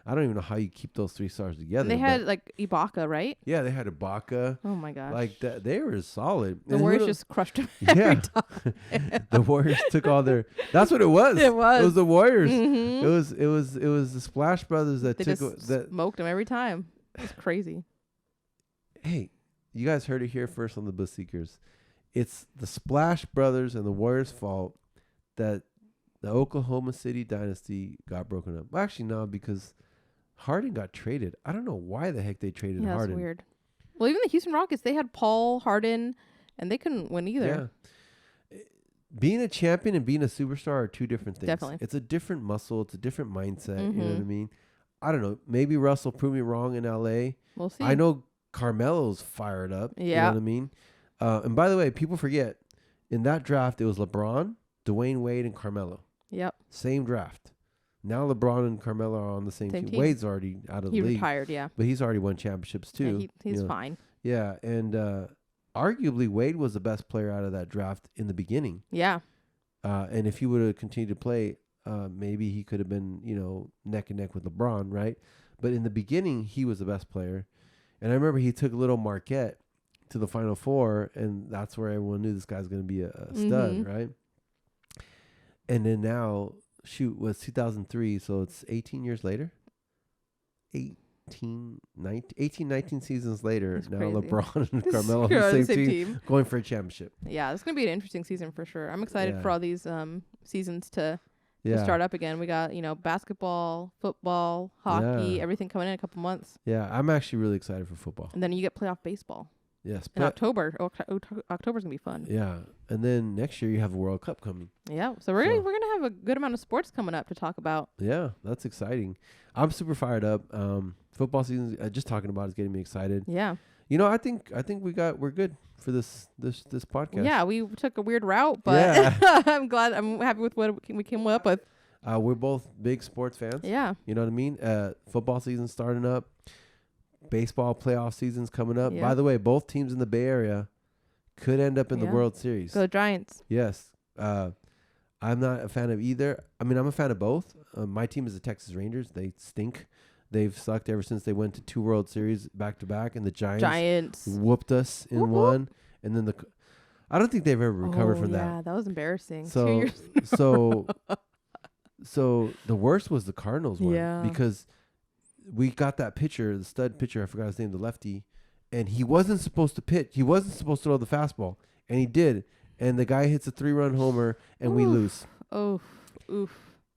I don't even know how you keep those 3 stars together. And they had like Ibaka, right? Yeah, they had Ibaka. Oh my gosh. Like that, they were solid. The Warriors just crushed them every time. The Warriors took all their. That's what it was. It was the Warriors. Mm-hmm. It was the Splash Brothers that smoked them every time. It was crazy. Hey, you guys heard it here first on the Bliss Seekers. It's the Splash Brothers and the Warriors' fault that the Oklahoma City dynasty got broken up. Well, actually, no, because Harden got traded. I don't know why the heck they traded Harden. That's weird. Well, even the Houston Rockets, they had Paul, Harden, and they couldn't win either. Yeah. Being a champion and being a superstar are 2 different things. Definitely. It's a different muscle. It's a different mindset. You know what I mean? I don't know. Maybe Russ will prove me wrong in L.A. We'll see. I know Carmelo's fired up. Yeah. You know what I mean? And by the way, people forget, in that draft, it was LeBron, Dwayne Wade, and Carmelo. Yep. Same draft. Now LeBron and Carmelo are on the same team. Wade's already out of the league. He retired, yeah. But he's already won championships too. Yeah, he's fine. Yeah, and arguably Wade was the best player out of that draft in the beginning. Yeah. And if he would have continued to play, maybe he could have been, neck and neck with LeBron, right? But in the beginning, he was the best player. And I remember he took little Marquette to the Final Four, and that's where everyone knew this guy's going to be a stud, right? And then now, was 2003, so it's 18 years later. 19 seasons later, That's now crazy. LeBron and Carmelo on the same team going for a championship. Yeah, it's going to be an interesting season for sure. I'm excited for all these seasons to start up again. We got, basketball, football, hockey, everything coming in a couple months. Yeah, I'm actually really excited for football. And then you get playoff baseball. Yes. In October. October's going to be fun. Yeah. And then next year you have a World Cup coming. Yeah. So we're going to have a good amount of sports coming up to talk about. Yeah, that's exciting. I'm super fired up. Football season, just talking about is getting me excited. Yeah. I think we're good for this podcast. Yeah, we took a weird route, but I'm happy with what we came up with. We're both big sports fans. Yeah. You know what I mean? Football season's starting up. Baseball playoff season's coming up. Yeah. By the way, both teams in the Bay Area could end up in the World Series. Go Giants. Yes. I'm not a fan of either. I mean, I'm a fan of both. My team is the Texas Rangers. They stink. They've sucked ever since they went to 2 World Series back to back, and the Giants whooped us in one. And then I don't think they've ever recovered from that. Yeah, that was embarrassing. So 2 years so the worst was the Cardinals one. Yeah. Because we got that pitcher, the stud pitcher, I forgot his name, the lefty, and he wasn't supposed to pitch. He wasn't supposed to throw the fastball, and he did. And the guy hits a 3-run homer, and we lose. Oof.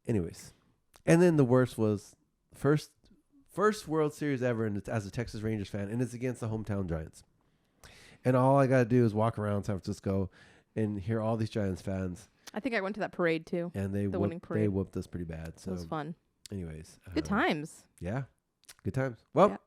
Anyways, and then the worst was first World Series ever, and it's as a Texas Rangers fan, and it's against the hometown Giants. And all I got to do is walk around San Francisco and hear all these Giants fans. I think I went to that parade too. And the winning parade. They whooped us pretty bad. So it was fun. Anyways. Good times. Yeah. Good times. Well,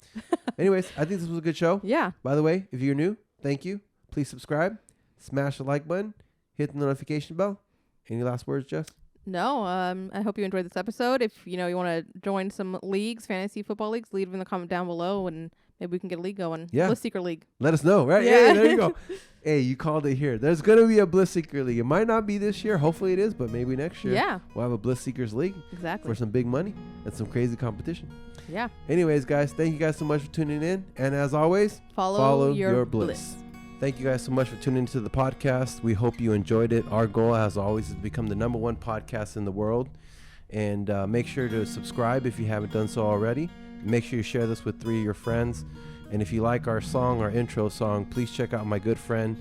anyways, I think this was a good show. Yeah. By the way, if you're new, thank you. Please subscribe. Smash the like button. Hit the notification bell. Any last words, Jess? No. I hope you enjoyed this episode. If you want to join some leagues, fantasy football leagues, leave them in the comment down below, and Maybe we can get a league going. Yeah. Bliss Seeker League. Let us know, right? Yeah. Hey, there you go. Hey, you called it here. There's going to be a Bliss Seeker League. It might not be this year. Hopefully it is, but maybe next year. Yeah. We'll have a Bliss Seekers League. Exactly. For some big money and some crazy competition. Yeah. Anyways, guys, thank you guys so much for tuning in. And as always, follow your bliss. Thank you guys so much for tuning into the podcast. We hope you enjoyed it. Our goal, as always, is to become the #1 podcast in the world. And make sure to subscribe if you haven't done so already. Make sure you share this with 3 of your friends. And if you like our song, our intro song, please check out my good friend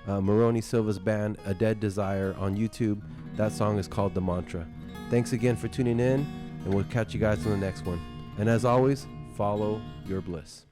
Maroney Silva's band, A Dead Desire, on YouTube. That song is called The Mantra. Thanks again for tuning in, and we'll catch you guys in the next one. And as always, follow your bliss.